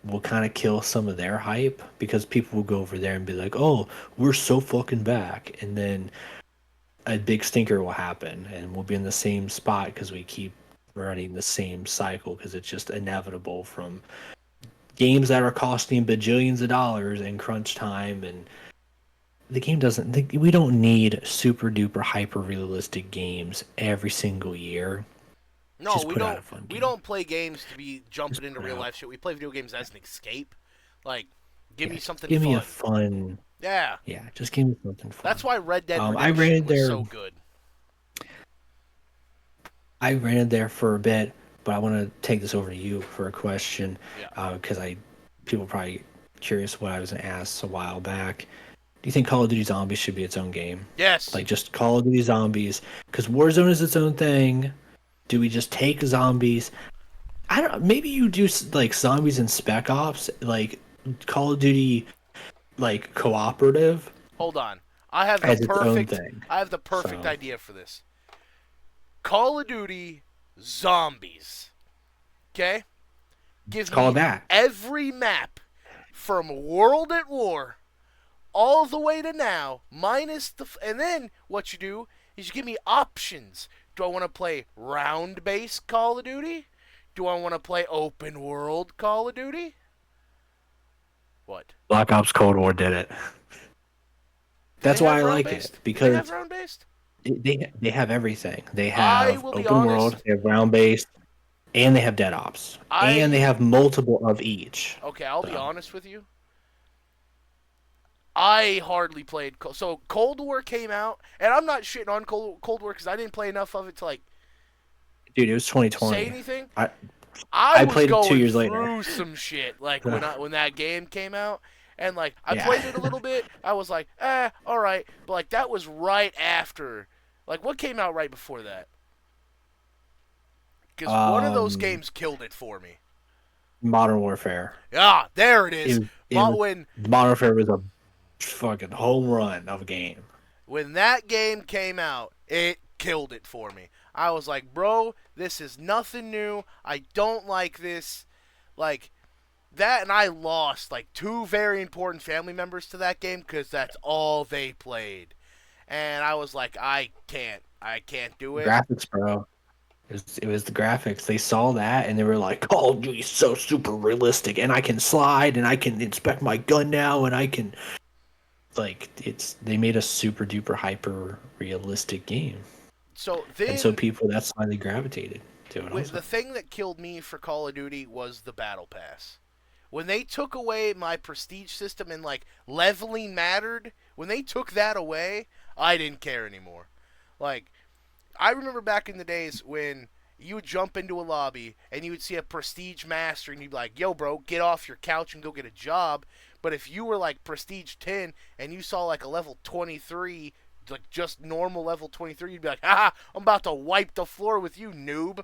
will kind of kill some of their hype because people will go over there and be like, "Oh, we're so fucking back," and then a big stinker will happen, and we'll be in the same spot because we keep running the same cycle because it's just inevitable from games that are costing bajillions of dollars in crunch time. And the game doesn't. We don't need super duper hyper realistic games every single year. No, Just we put out don't. a fun We game. don't play games to be Just jumping into put real out. life shit. We play video games as an escape. Like, give Yeah, me just something give me a fun. fun. Yeah, Yeah, just give me something that's fun. why Red Dead I Redemption rented was there. so good. I rented there for a bit, but I want to take this over to you for a question, Yeah. because people are probably curious what I was going to ask a while back. Do you think Call of Duty Zombies should be its own game? Yes. Like just Call of Duty Zombies, because Warzone is its own thing. Do we just take zombies? I don't. Maybe you do like zombies and Spec Ops, like Call of Duty, like cooperative Hold on. I have the as its own perfect. thing. I have the perfect So idea for this. Call of Duty Zombies. Okay. it's Give called me that. every map from World at War all the way to now, minus and then what you do is you give me options. Do I want to play round-based Call of Duty? Do I want to play open world Call of Duty? What? Black Ops Cold War did it. Do they That's why have I like it round-based? Do they have because round-based? they have everything. They I have will be open world, honest. they have ground based, and they have dead ops, and they I have multiple of each. Okay, I'll be So honest with you. I hardly played. So Cold War came out, and I'm not shitting on Cold War because I didn't play enough of it to like dude, it was say 2020. anything. I I I was played it two going years later. through some shit like when that game came out, and like I Yeah. played it a little bit. I was like, all right, but like that was right after. Like what came out right before that? Because one of those um, games killed it for me. Modern Warfare. Ah, there it It is. was it was When Modern Warfare was a fucking home run of a game. when that game came out, it killed it for me. I was like, bro, this is nothing new. I don't like this. Like, that, and I lost like two very important family members to that game because that's all they played. And I was like, I can't do it. Graphics, bro. It was the graphics. They saw that and they were like, "Oh, dude, he's so super realistic, and I can slide, and I can inspect my gun now, and I can like it's." They made a super duper hyper realistic game, So and so then, people that's why they gravitated to it. Also, the thing that killed me for Call of Duty was the Battle Pass. When they took away my prestige system and like leveling mattered, when they took that away, I didn't care anymore. Like I remember back in the days when you would jump into a lobby and you would see a prestige master and you'd be like, "Yo, bro, get off your couch and go get a job." But if you were like prestige 10 and you saw like a level 23, like just normal level 23, you'd be like, "Haha, I'm about to wipe the floor with you, noob."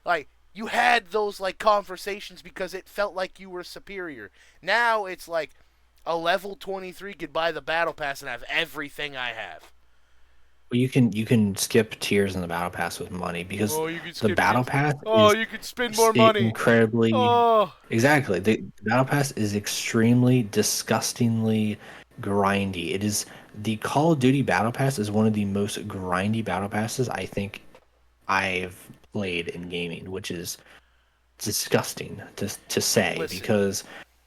Like you had those like conversations because it felt like you were superior. Now it's like a level 23 could buy the battle pass and have everything I have. well, you can skip tiers in the battle pass with money because Oh, you can the skip battle tiers. pass Oh, is you can spend more money. incredibly Oh, exactly the battle pass is extremely disgustingly grindy. It is the Call of Duty battle pass is one of the most grindy battle passes I think I've played in gaming, which is disgusting to say listen, because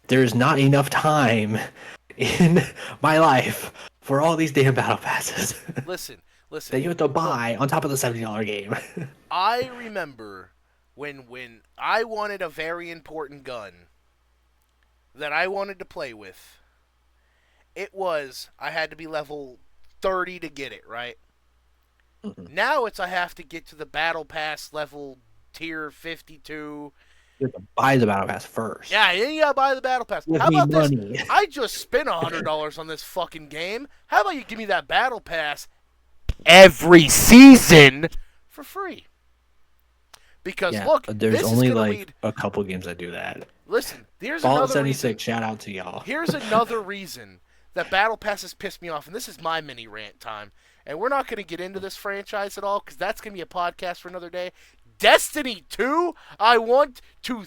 there's not enough time in my life for all these damn battle passes listen, that listen. you have to Look, buy on top of the $70 game. I remember when I wanted a very important gun that I wanted to play with. It was I had to be level 30 to get it, right? Mhm. Now it's I have to get to the battle pass level tier 52. You have to buy the battle pass first. Yeah, then you gotta buy the battle pass. Give How me about this? money. I just spent $100 on this fucking game. How about you give me that battle pass every season for free? Because Yeah, look, there's this is only gonna like lead. a couple games that do that. Listen, here's Fallout another reason. 76, shout out to y'all. Here's another reason that battle passes piss me off, and this is my mini rant time. And we're not going to get into this franchise at all because that's going to be a podcast for another day. Destiny 2, I want to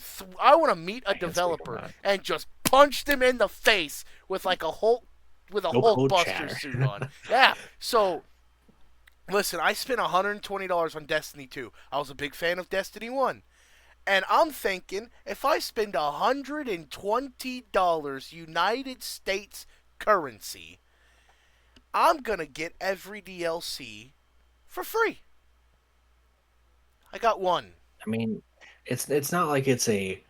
meet a I can speak developer about it. and just punch them in the face with like a No Hulk cold Buster chatter. suit on. Yeah. So listen, I spent $120 on Destiny 2. I was a big fan of Destiny 1. And I'm thinking, if I spend $120 United States currency, I'm going to get every DLC for free. I got one. I mean, it's not like it's a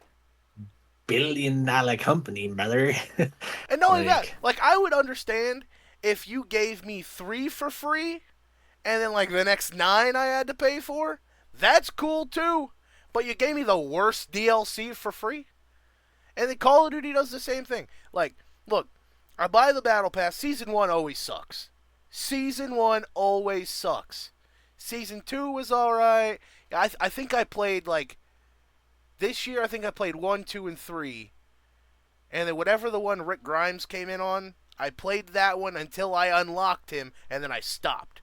$1 billion company, brother. And not only that, Like, like I would understand if you gave me 3 for free and then like the next 9 I had to pay for. That's cool too. But you gave me the worst DLC for free. And then Call of Duty does the same thing. Like, look, I buy the Battle Pass. Season 1 always sucks. Season 1 always sucks. Season 2 was alright. I think I played, like, this year, I think I played 1, 2, and 3. And then whatever the one Rick Grimes came in on, I played that one until I unlocked him, and then I stopped.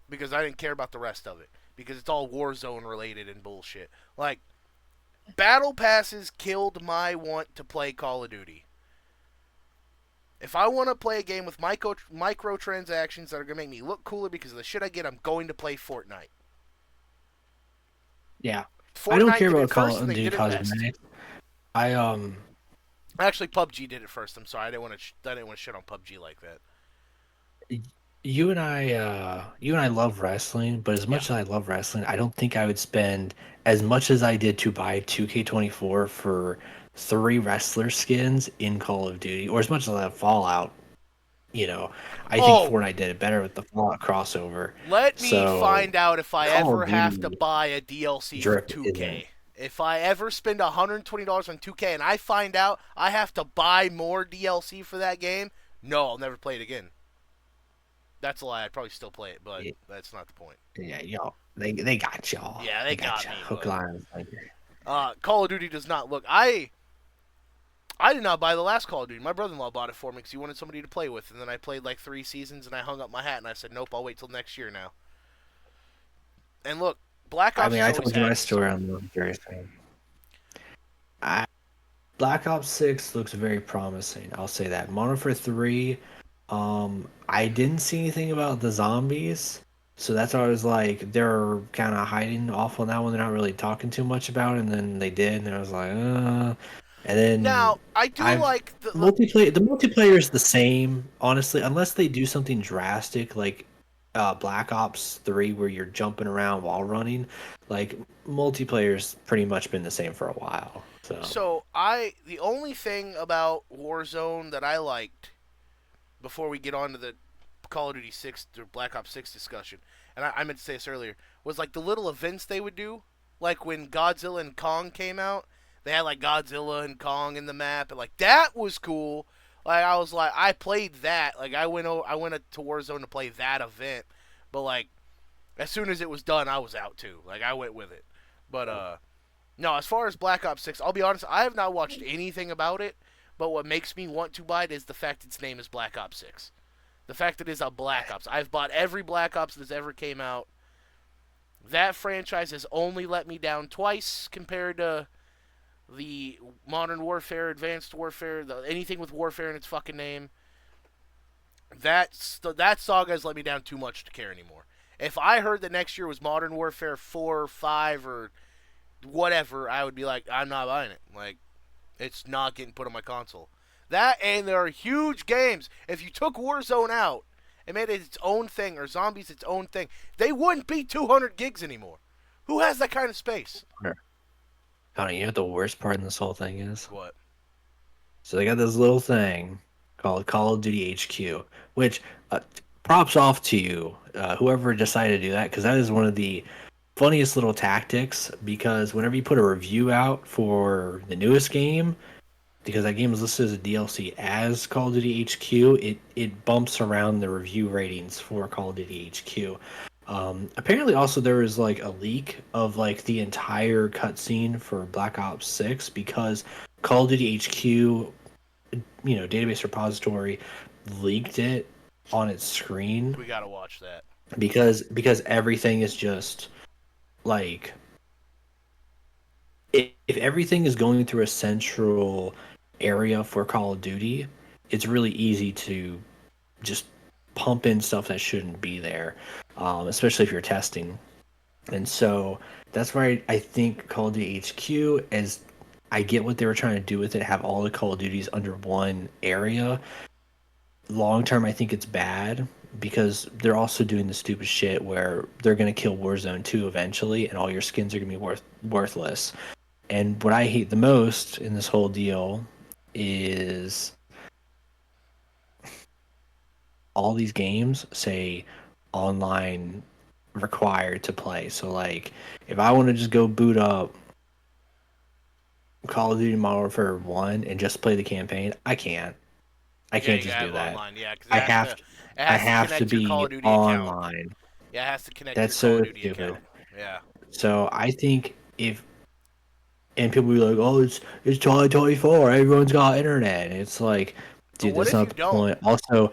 Because I didn't care about the rest of it. Because it's all Warzone related and bullshit. Like, Battle Passes killed my want to play Call of Duty. If I want to play a game with microtransactions that are going to make me look cooler because of the shit I get, I'm going to play Fortnite. yeah, I don't Fortnite care did it about Call first, of and they Duty did it best. cosmetics. I Actually, PUBG did it first. I'm sorry, I didn't want to shit on PUBG like that. you and I love wrestling, but as Yeah. much as I love wrestling, I don't think I would spend as much as I did to buy 2K24 for 3 wrestler skins in Call of Duty, or as much as I have Fallout. You know, I think Oh, Fortnite did it better with the Fallout crossover. let me So find out if I Call ever of have to Duty buy a DLC for drip isn't. 2K. If I ever spend $120 on 2K and I find out I have to buy more DLC for that game, no, I'll never play it again. That's a lie. I'd probably still play it, but that's not the point. Yeah, y'all. They got y'all. Yeah, they They got got you. me, Hook, but line, and sinker. Call of Duty does not look. I did not buy the last Call of Duty. My brother-in-law bought it for me because he wanted somebody to play with, and then I played like 3 seasons and I hung up my hat and I said, nope, I'll wait till next year now. And look, Black I Ops mean, has I always told you my had me, story so on the military thing. I Black Ops 6 looks very promising. I'll say that. Modern Warfare 3, I didn't see anything about the zombies. So that's why I was like, they're kind of hiding off on that one. They're not really talking too much about it. And then they did, and I was like, And then now I do I've like the the multiplayer is the same, honestly, unless they do something drastic like Black Ops 3 where you're jumping around while running. Like multiplayer's pretty much been the same for a while. So so I the only thing about Warzone that I liked before we get on to the Call of Duty 6 or Black Ops 6 discussion, and I meant to say this earlier, was like the little events they would do. Like when Godzilla and Kong came out, they had like Godzilla and Kong in the map, and like that was cool. Like I was like, I played that. Like I went to Warzone to play that event, but like as soon as it was done, I was out too. Like I went with it. But no, as far as Black Ops 6, I'll be honest, I have not watched anything about it. But what makes me want to buy it is the fact its name is Black Ops 6. The fact that it is a Black Ops. I've bought every Black Ops that's ever came out. That franchise has only let me down twice compared to the Modern Warfare, Advanced Warfare, anything with warfare in its fucking name. That saga has let me down too much to care anymore. If I heard that next year was Modern Warfare 4 or 5 or whatever, I would be like, I'm not buying it. Like, it's not getting put on my console. That and there are huge games. If you took Warzone out and made it its own thing or Zombies its own thing, they wouldn't be 200 gigs anymore. Who has that kind of space? I don't know, you know what the worst part in this whole thing is? What? So they got this little thing called Call of Duty HQ, which props off to you, whoever decided to do that, because that is one of the funniest little tactics. Because whenever you put a review out for the newest game, because that game is listed as a DLC as Call of Duty HQ, it bumps around the review ratings for Call of Duty HQ. Apparently, also there was like a leak of like the entire cutscene for Black Ops 6 because Call of Duty HQ, database repository, leaked it on its screen We gotta watch that. because everything is just like if everything is going through a central area for Call of Duty, it's really easy to just pump in stuff that shouldn't be there, especially if you're testing. And so that's why I think Call of Duty HQ, as I get what they were trying to do with it, have all the Call of Duties under one area. Long term, I think it's bad because they're also doing the stupid shit where they're gonna kill Warzone 2 eventually, and all your skins are gonna be worthless. And what I hate the most in this whole deal is all these games say online required to play. So like if I want to just go boot up Call of Duty Modern Warfare 1 and just play the campaign, I can't. I Yeah, can't you just gotta have do it that. online. Yeah, because I have to it I has to have to connect your Call be of Duty account. online. Yeah, it has to connect your That's Call of so Duty stupid. account. Yeah. So I think if and people be like, "Oh, it's 2024. Everyone's got internet." And it's like, But dude, what that's if not you the don't? point. Also,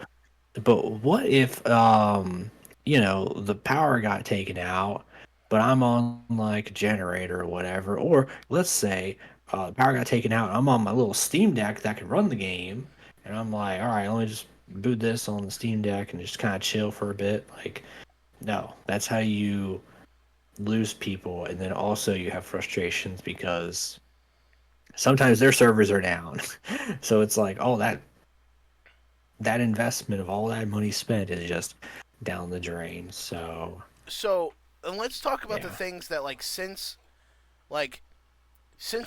but what if the power got taken out, but I'm on like a generator or whatever, or let's say the power got taken out, I'm on my little Steam Deck that can run the game, and I'm like, all right, let me just boot this on the Steam Deck and just kind of chill for a bit. Like, no, that's how you lose people, and then also you have frustrations because sometimes their servers are down, so it's like, oh, that investment of all that money spent is just down the drain. So So, and let's talk about the yeah, things that like since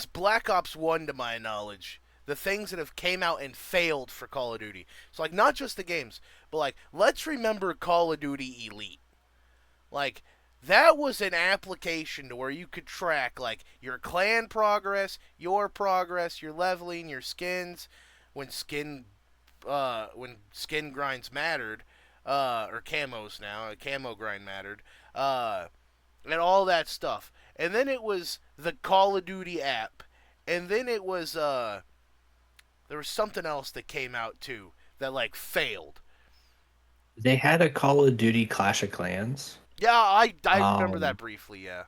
Black Ops 1 to my knowledge, the things that have came out and failed for Call of Duty. So like not just the games, but like let's remember Call of Duty Elite. Like that was an application to where you could track like your clan progress, your leveling, your skins, when skin grinds mattered, or camos now, a camo grind mattered, uh, and all that stuff. And then it was the Call of Duty app, and then it was there was something else that came out too that like failed. they had a Call of Duty Clash of Clans. Yeah, I remember Um, that briefly. Yeah,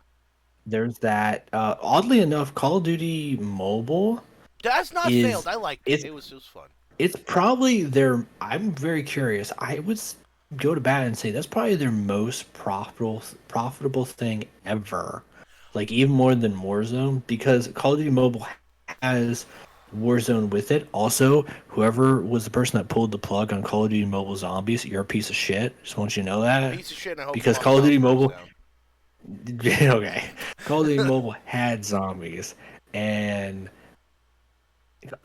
there's that. Oddly enough, Call of Duty Mobile that's not failed. is I liked it. it's It was fun. it's probably their. I'm very curious. I would go to bat and say that's probably their most profitable thing ever. Like even more than Warzone because Call of Duty Mobile has Warzone with it. Also, whoever was the person that pulled the plug on Call of Duty Mobile Zombies, you're a piece of shit. Just want you to know that Piece of shit, and I hope because Small Call of Styles Duty burns Mobile, down. okay, Call of Duty Mobile had zombies, and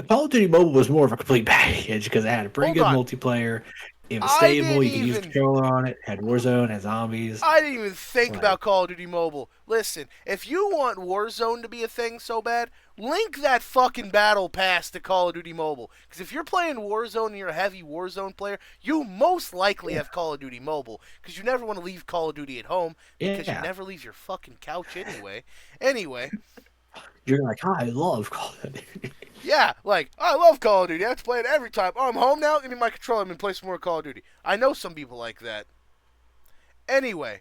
Call of Duty Mobile was more of a complete package because it had a pretty Hold good on, multiplayer. It was I stable. didn't You could use a even controller on it. Had Warzone, had zombies. I didn't even think Like, about Call of Duty Mobile. Listen, if you want Warzone to be a thing so bad, link that fucking battle pass to Call of Duty Mobile. Because if you're playing Warzone and you're a heavy Warzone player, you most likely yeah, have Call of Duty Mobile. Because you never want to leave Call of Duty at home, because you yeah. never leave your fucking couch anyway. Anyway, You're like, I love Call of Duty. yeah, like, I love Call of Duty. I have to play it every time. Oh, I'm home now? Give me my controller and play some more Call of Duty. I know some people like that. Anyway,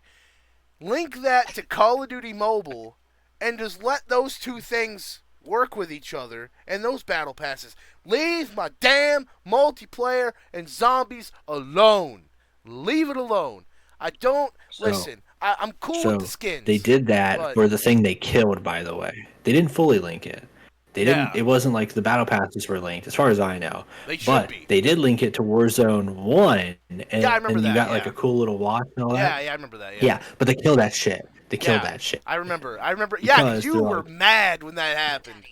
link that to Call of Duty Mobile and just let those two things work with each other and those battle passes. Leave my damn multiplayer and zombies alone. Leave it alone. I don't So, listen. I'm cool with the so they skins, did that but for the thing they killed. By the way, they didn't fully link it. They didn't. yeah, It wasn't like the battle passes were linked, as far as I know. they should But be. they did link it to Warzone One, Yeah, I and remember you that. got like Yeah, a cool little watch and all that. yeah, I remember that. Yeah, Yeah, but they killed that shit. They killed yeah, that shit I remember. I remember. Yeah, because because you they're were like, mad when that happened.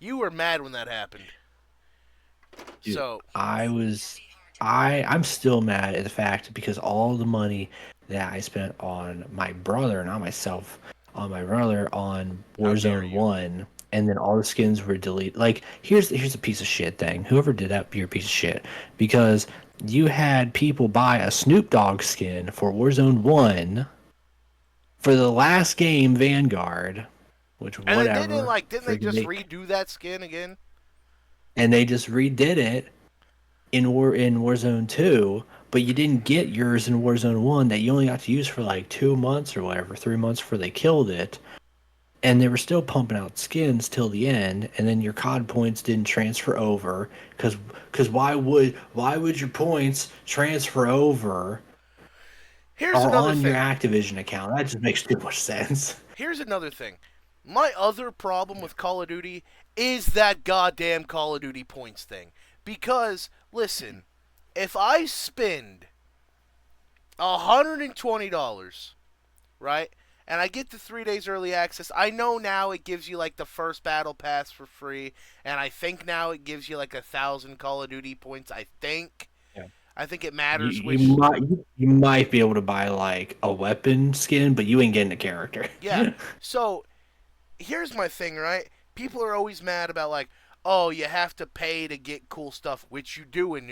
You were mad when that happened. dude, So I'm still mad at the fact because all the money that I spent on my brother, not myself, on my brother on how dare Warzone you? One, and then all the skins were deleted. Like, here's a piece of shit thing. Whoever did that, you're a piece of shit because you had people buy a Snoop Dogg skin for Warzone One for the last game, Vanguard, which And then whatever, didn't they freaking just they, redo that skin again? and they just redid it in Warzone 2, but you didn't get yours in Warzone 1 that you only got to use for like 2 months or whatever, 3 months before they killed it. And they were still pumping out skins till the end, and then your COD points didn't transfer over cuz why would your points transfer over Here's or another on your thing. Activision account? That just makes too much sense. Here's another thing. My other problem with Call of Duty is that goddamn Call of Duty points thing. Because, listen, if I spend $120, right, And I get the 3 days early access. I know now it gives you like the first battle pass for free, and I think now it gives you like 1,000 Call of Duty points. Yeah. I think it You matters you which. might you might be able to buy like a weapon skin, but you ain't getting a character. Yeah. So here's my thing, right? People are always mad about like, oh, you have to pay to get cool stuff, which you do in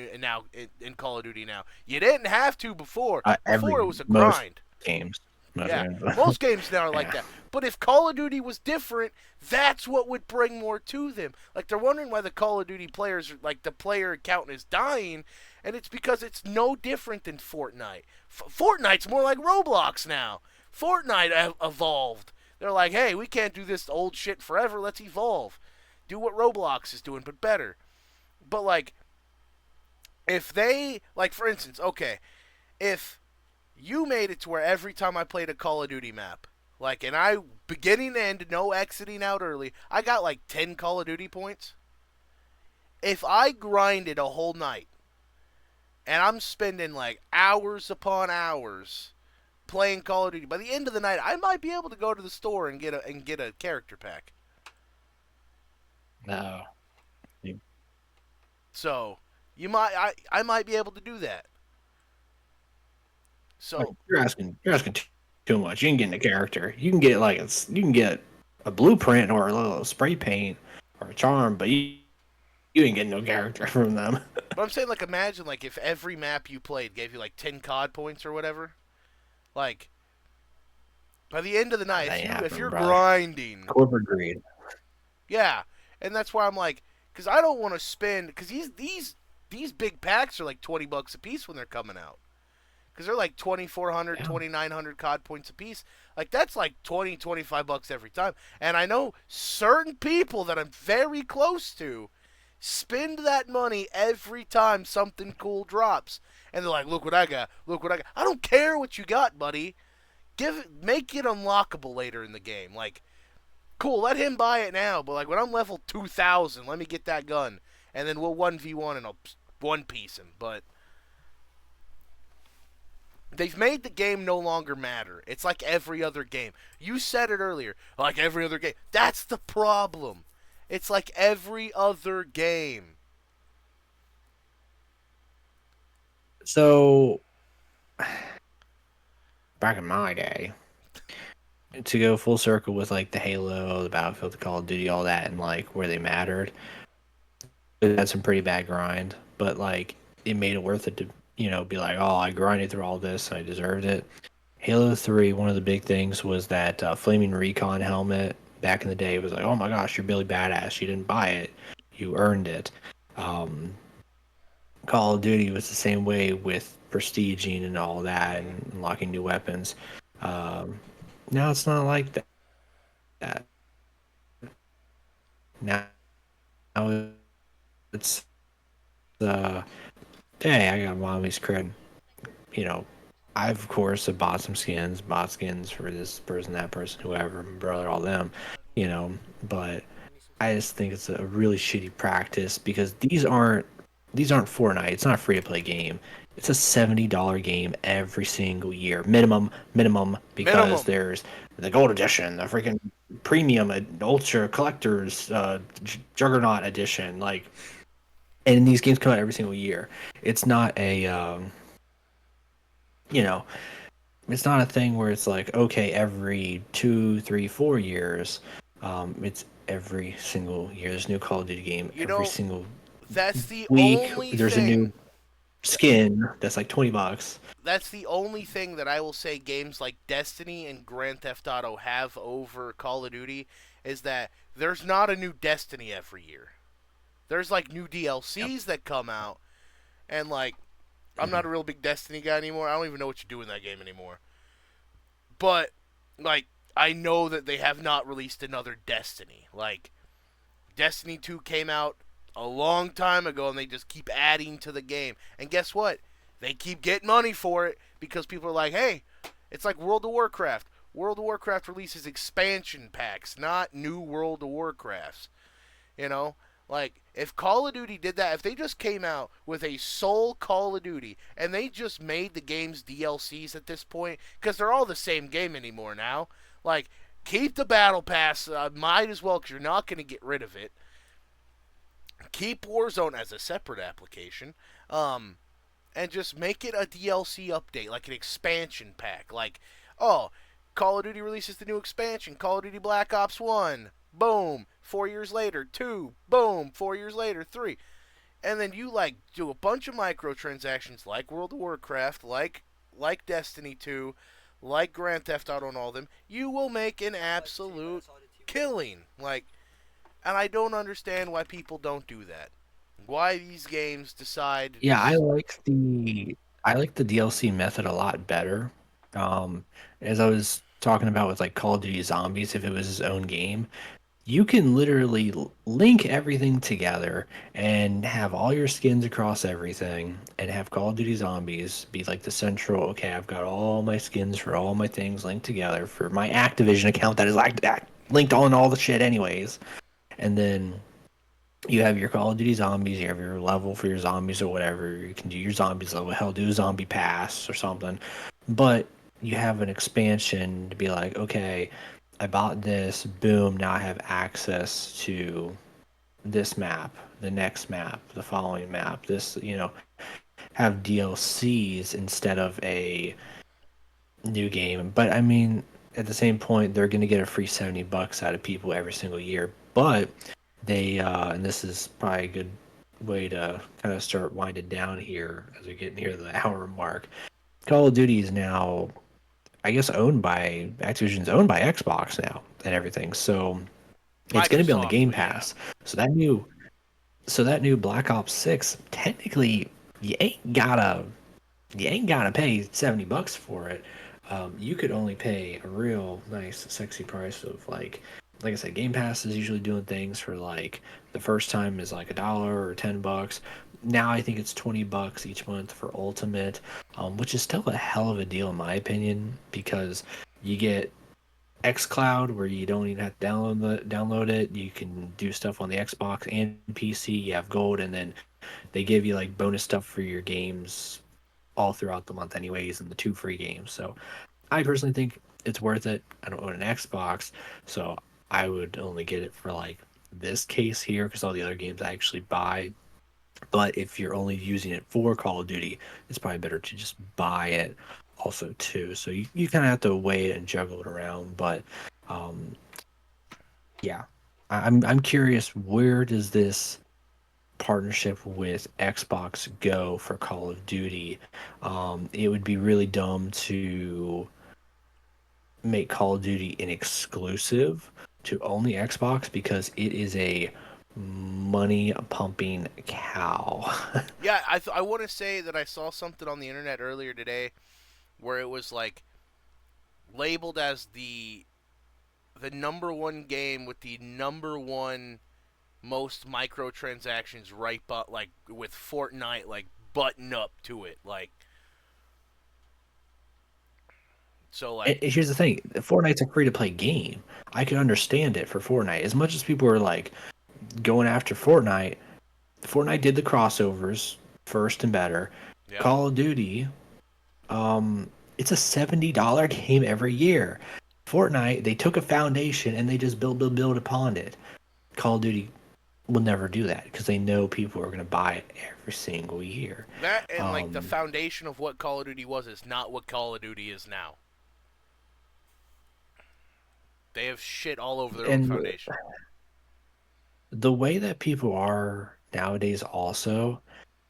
Call of Duty now. You didn't have to before. Before it Every was a most grind. games. Most Yeah, games. most games now are like Yeah. that. But if Call of Duty was different, that's what would bring more to them. Like they're wondering why the Call of Duty players, like the player count is dying, and it's because it's no different than Fortnite. Fortnite's more like Roblox now. Fortnite evolved. They're like, hey, we can't do this old shit forever. Let's evolve. Do what Roblox is doing, but better. But like, if they, like, for instance, okay, if you made it to where every time I played a Call of Duty map, like, and I beginning to end, no exiting out early, I got like 10 Call of Duty points. If I grinded a whole night and I'm spending like hours upon hours playing Call of Duty, by the end of the night, I might be able to go to the store and get a character pack. No. You- So I might be able to do that. So you're asking too much. You can get a character. You can get like you can get a blueprint or a little spray paint or a charm, but you ain't getting no character from them. but I'm saying, like, imagine like if every map you played gave you like 10 COD points or whatever. Like, by the end of the night, That ain't if happening, you're brother. grinding, Corporate greed. yeah, and that's why I'm like, because I don't want to spend, because these big packs are like $20 a piece when they're coming out, because they're like 2,400, Yeah. 2,900 COD points a piece. Like that's like 20, $25 every time, and I know certain people that I'm very close to spend that money every time something cool drops, and they're like, look what I got, look what I got. I don't care what you got, buddy. Make it unlockable later in the game. Like, cool, let him buy it now, but like when I'm level 2,000, let me get that gun, and then we'll 1v1 and I'll one piece him. But they've made the game no longer matter. It's like every other game. You said it earlier, like every other game. That's the problem. It's like every other game. So back in my day, to go full circle with like the Halo, the Battlefield, the Call of Duty, all that, and like where they mattered, it had some pretty bad grind, but like it made it worth it to be like, oh, I grinded through all this and I deserved it. Halo 3, one of the big things was that Flaming Recon helmet back in the day. It was like, oh my gosh, you're Billy Badass. You didn't buy it, you earned it. Um, Call of Duty was the same way with prestiging and all that and unlocking new weapons. Um, now it's not like that. Now it's uh, hey, I got mommy's cred. You know, I've of course have bought skins for this person, that person, whoever, my brother, all them. But I just think it's a really shitty practice because these aren't Fortnite. It's not a free to play game. It's a $70 game every single year, minimum, because Minimum. there's the gold edition, the freaking premium, ultra collectors, juggernaut edition, like, and these games come out every single year. It's not a, you know, it's not a thing where it's like, okay, every 2, 3, 4 years. It's every single year. There's a new Call of Duty game You every know, single that's the week. only There's a new thing skin that's like $20. that's the only thing that I will say games like Destiny and Grand Theft Auto have over Call of Duty is that there's not a new Destiny every year. There's like new Yep. DLCs that come out, and like I'm hmm not a real big Destiny guy anymore. I don't even know what you do in that game anymore. But like I know that they have not released another Destiny. Like Destiny 2 came out a long time ago and they just keep adding to the game. And guess what? They keep getting money for it because people are like, hey, it's like World of Warcraft. World of Warcraft releases expansion packs, not new World of Warcrafts. You know? Like, if Call of Duty did that, if they just came out with a sole Call of Duty and they just made the game's DLCs at this point, because they're all the same game anymore now, like, keep the Battle Pass, might as well, because you're not going to get rid of it. Keep Warzone as a separate application, and just make it a DLC update, like an expansion pack. Like, oh, Call of Duty releases the new expansion, Call of Duty Black Ops 1. Boom. 4 years later, 2. Boom. 4 years later, 3. And then you like do a bunch of microtransactions like World of Warcraft, like Destiny 2, like Grand Theft Auto and all of them. You will make an absolute killing. Like, and I don't understand why people don't do that. Why these games decide Yeah, I like the DLC method a lot better. Um, as I was talking about with like Call of Duty Zombies, if it was its own game, you can literally link everything together and have all your skins across everything and have Call of Duty Zombies be like the central, okay, I've got all my skins for all my things linked together for my Activision account that is like that linked on all the shit anyways. And then you have your Call of Duty zombies, you have your level for your zombies or whatever. You can do your zombies level, hell, do a zombie pass or something. But you have an expansion to be like, okay, I bought this, boom, now I have access to this map, the next map, the following map, this, have DLCs instead of a new game. But I mean, at the same point, they're going to get a free $70 out of people every single year. But they, and this is probably a good way to kind of start winding down here as we get near the hour mark. Call of Duty is now, I guess, Activision's owned by Xbox now and everything. So it's going to be on the Microsoft, Game but yeah. Pass. So that new Black Ops 6, technically, you ain't gotta you ain't gotta pay $70 for it. You could only pay a real nice, sexy price of like I said, Game Pass is usually doing things for like the first time is like $1 or $10. Now I think it's $20 each month for Ultimate, which is still a hell of a deal in my opinion because you get XCloud where you don't even have to download it. You can do stuff on the Xbox and PC. You have Gold, and then they give you like bonus stuff for your games all throughout the month anyways and the two free games. So I personally think it's worth it. I don't own an Xbox, so I would only get it for like this case here because all the other games I actually buy. But if you're only using it for Call of Duty, it's probably better to just buy it also too. So you kind of have to weigh it and juggle it around. But um, yeah, I'm curious, where does this partnership with Xbox go for Call of Duty? It would be really dumb to make Call of Duty an exclusive to only Xbox because it is a money pumping cow. Yeah, I want to say that I saw something on the internet earlier today where it was like labeled as the number one game with the number one most microtransactions right but like with Fortnite like button up to it like so like And here's the thing, Fortnite's a free to play game. I could understand it for Fortnite. As much as people are like going after Fortnite did the crossovers first and better. yeah. Call of Duty, it's a $70 game every year. Fortnite, they took a foundation and they just build upon it. Call of Duty will never do that because they know people are going to buy it every single year. That and like the Um, foundation of what Call of Duty was is not what Call of Duty is now. They have shit all over their own and foundation. the way that people are nowadays, also,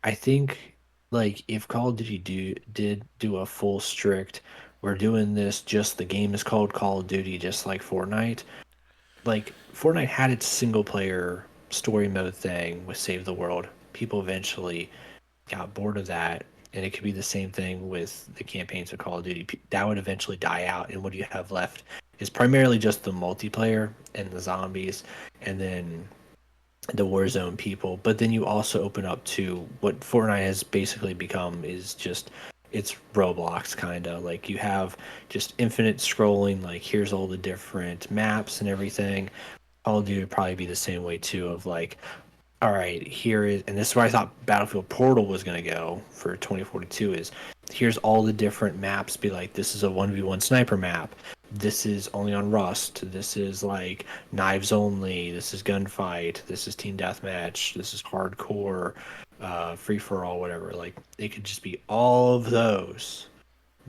I think like if Call of Duty did do a full strict, we're doing this just the game is called Call of Duty, just like Fortnite. Like Fortnite had its single player story mode thing with Save the World. People eventually got bored of that, and it could be the same thing with the campaigns of Call of Duty. That would eventually die out, and what you have left is primarily just the multiplayer and the zombies, and then the Warzone people. But then you also open up to what Fortnite has basically become is just it's Roblox kind of like you have just infinite scrolling. Like here's all the different maps and everything. Call of Duty would probably be the same way too. Of like all right, here is, and this is where I thought Battlefield Portal was going to go for 2042 is here's all the different maps. Be like, this is a 1v1 sniper map. This is only on Rust. This is like knives only. This is gunfight. This is team deathmatch. This is hardcore, free for all, whatever. Like, it could just be all of those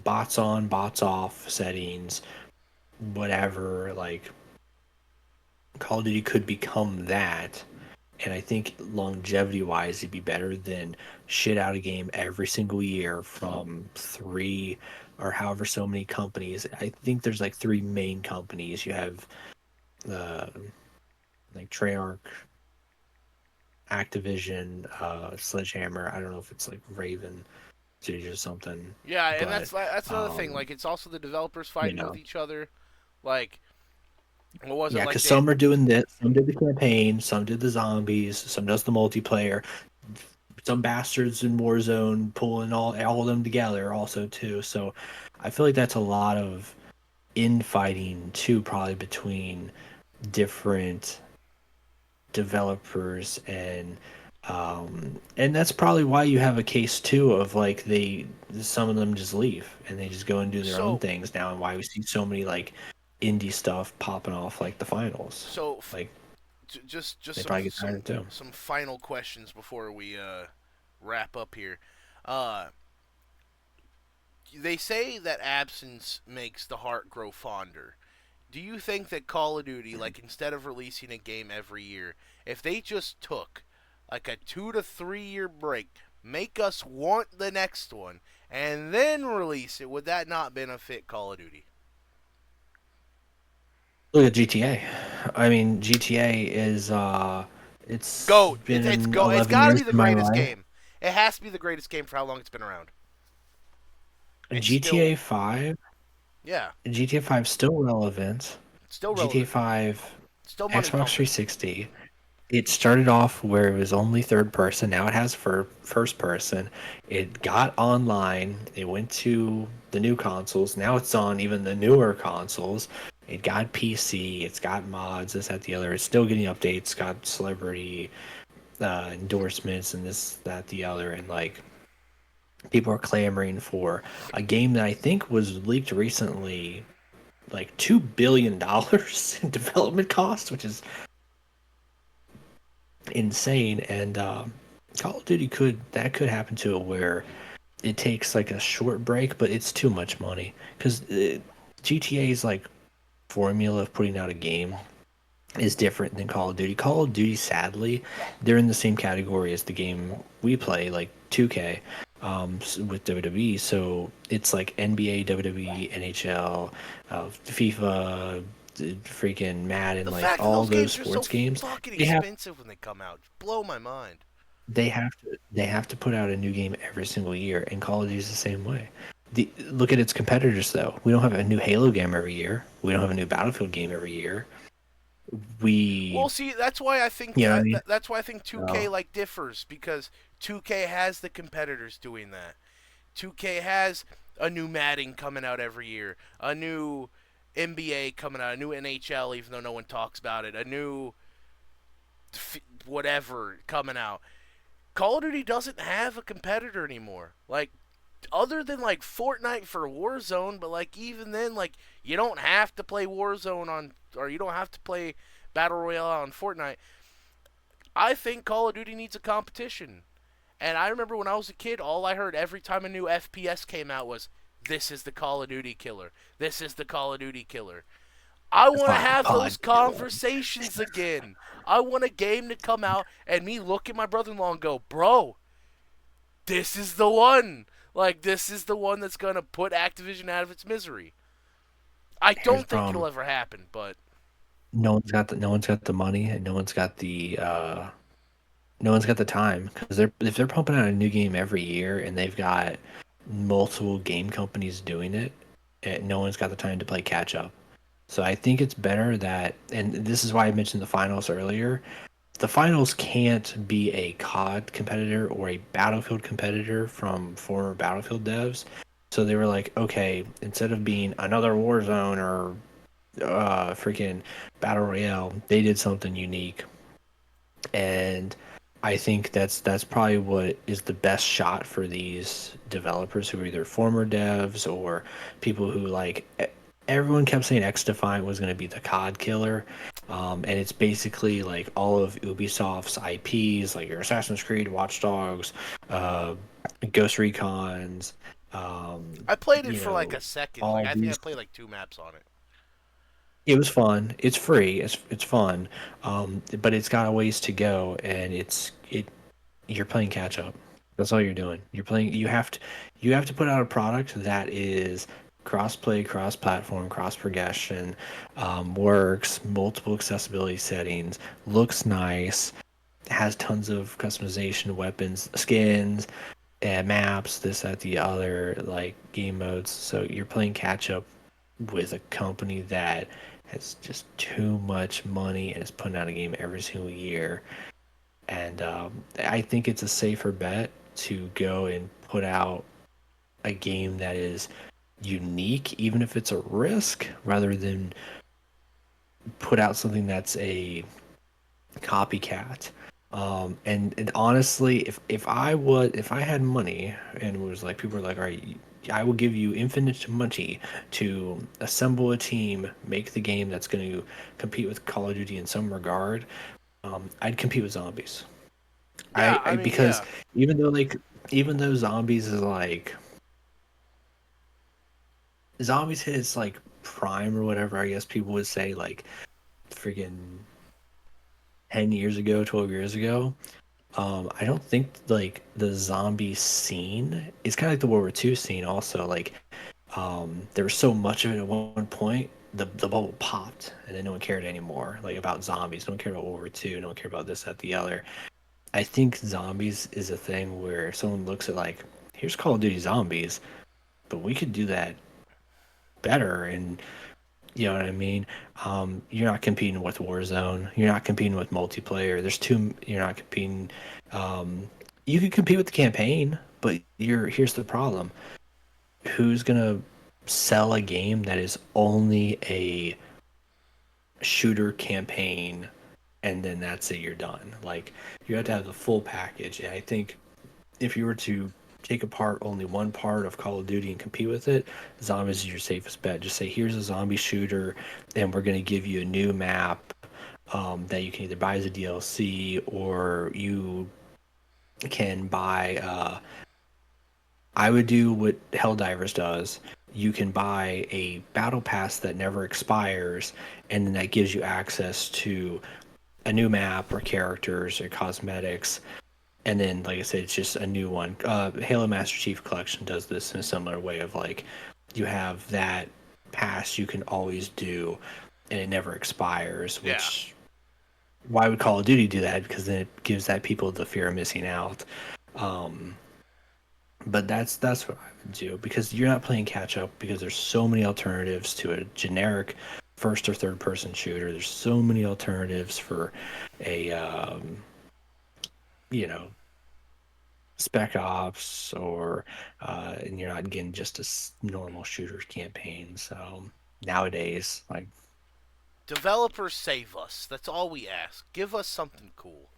bots on, bots off settings, whatever. Like, Call of Duty could become that, and I think longevity wise, it'd be better than shit out a game every single year from three or however so many companies. I think there's like three main companies. You have uh, like Treyarch, Activision, Sledgehammer. I don't know if it's like Raven Studios or something, Yeah, and but that's another thing. um, Like, it's also the developers you fighting with know, each other. Like, what was it? yeah, Like because they some are doing this, some did the campaign, some did the zombies, some does the multiplayer. Some bastards in Warzone pulling all of them together also too. So I feel like that's a lot of infighting too, probably between different developers and that's probably why you have a case too of like they some of them just leave and they just go and do their own so things now and why we see so many like indie stuff popping off like the finals. so Like just they probably get tired too. some final questions before we wrap up here. Uh, they say that absence makes the heart grow fonder. Do you think that Call of Duty, like instead of releasing a game every year, if they just took like a 2 to 3 year break, make us want the next one, and then release it, would that not benefit Call of Duty? Look at GTA. I mean, GTA is it's Goat. It's been go. It's 11 got to years be the in my greatest life. game. It has to be the greatest game for how long it's been around. And GTA still, 5, yeah, GTA 5 still relevant. still GTA relevant. 5 Still money Xbox pumping. 360. It started off where it was only third person. Now it has first person. It got online. It went to the new consoles. Now it's on even the newer consoles. It got PC. It's got mods. This, that, the other. It's still getting updates. Got celebrity endorsements and this, that, the other. And like people are clamoring for a game that I think was leaked recently, like $2 billion in development costs, which is insane. And Call of Duty could happen to it where it takes like a short break, but it's too much money because GTA's like formula of putting out a game is different than Call of Duty. Call of Duty, sadly, they're in the same category as the game we play, like 2K, with WWE. So it's like NBA, WWE, NHL, FIFA, freaking Madden, The like fact that all those those games are so sports games. fucking They have expensive when they come out blow my mind. they have to put out a new game every single year, and Call of Duty is the same way. Look at its competitors though. We don't have a new Halo game every year. We don't have a new Battlefield game every year. We, Well, see, that's why I think you know what I mean? that's why I think 2K So like differs because 2K has the competitors doing that. 2K has a new Madden coming out every year, a new NBA coming out, a new NHL, even though no one talks about it, a new whatever coming out. Call of Duty doesn't have a competitor anymore. Like, other than like Fortnite for Warzone, but like even then, like you don't have to play Warzone on, or you don't have to play Battle Royale on Fortnite. I think Call of Duty needs a competition. And I remember when I was a kid, all I heard every time a new FPS came out was, "This is the Call of Duty killer. This is the Call of Duty killer." I want to fine, have those fine. conversations again. I want a game to come out and me look at my brother-in-law and go, "Bro, this is the one. Like this is the one that's gonna put Activision out of its misery." I Here's the don't think it'll problem: ever happen, but no one's got the money, and no one's got the time because if they're pumping out a new game every year and they've got multiple game companies doing it, no one's got the time to play catch up. So I think it's better that, and this is why I mentioned the finals earlier. The finals can't be a COD competitor or a Battlefield competitor from former Battlefield devs. So they were like, okay, instead of being another Warzone or freaking Battle Royale, they did something unique. And I think that's probably what is the best shot for these developers who are either former devs or people who everyone kept saying X Defiant was going to be the COD killer. And it's basically like all of Ubisoft's IPs, like your Assassin's Creed, Watch Dogs, uh, Ghost Recons, um, I played it you for like know, a second. Like all I think I these. played like 2 maps on it. It was fun. It's free. It's fun, but it's got a ways to go, and you're playing catch up. That's all you're doing. You're playing. You have to put out a product that is cross play, cross platform, cross progression, works, multiple accessibility settings, looks nice, has tons of customization, weapons, skins, and maps, this, that, the other, like game modes. So you're playing catch up with a company that has just too much money and is putting out a game every single year. And I think it's a safer bet to go and put out a game that is unique, even if it's a risk, rather than put out something that's a copycat. And honestly, if I had money and it was like people were like, all right, I will give you infinite money to assemble a team, make the game that's going to compete with Call of Duty in some regard, I'd compete with zombies. Yeah, I mean, Because yeah. even though like even though zombies is like zombies hit its like prime or whatever, I guess people would say like freaking 10 years ago, 12 years ago. I don't think like the zombie scene is kind of like the World War II scene also. Like there was so much of it at one point, the bubble popped and then no one cared anymore. Like about zombies. No one cared about World War II, no one cared about this, that, the other. I think zombies is a thing where someone looks at like, here's Call of Duty Zombies, but we could do that better and you know what I mean? You're not competing with Warzone. You're not competing with multiplayer. You're not competing. Um, you could compete with the campaign, but here's the problem: who's gonna sell a game that is only a shooter campaign, and then that's it? You're done. Like you have to have the full package. And I think if you were to take apart only one part of Call of Duty and compete with it, zombies is your safest bet. Just say, here's a zombie shooter, and we're going to give you a new map that you can either buy as a DLC or you can buy. I would do what Helldivers does. You can buy a battle pass that never expires, and then that gives you access to a new map or characters or cosmetics and then like I said, it's just a new one. Halo Master Chief Collection does this in a similar way of like you have that pass you can always do, and it never expires. Yeah. Which why would Call of Duty do that? Because then it gives that people the fear of missing out. Um, but that's what I would do because you're not playing catch up because there's so many alternatives to a generic first or third person shooter. There's so many alternatives for a you know Spec Ops or and you're not getting just a normal shooter campaign. So nowadays, like Developers save us. That's all we ask. Give us something cool.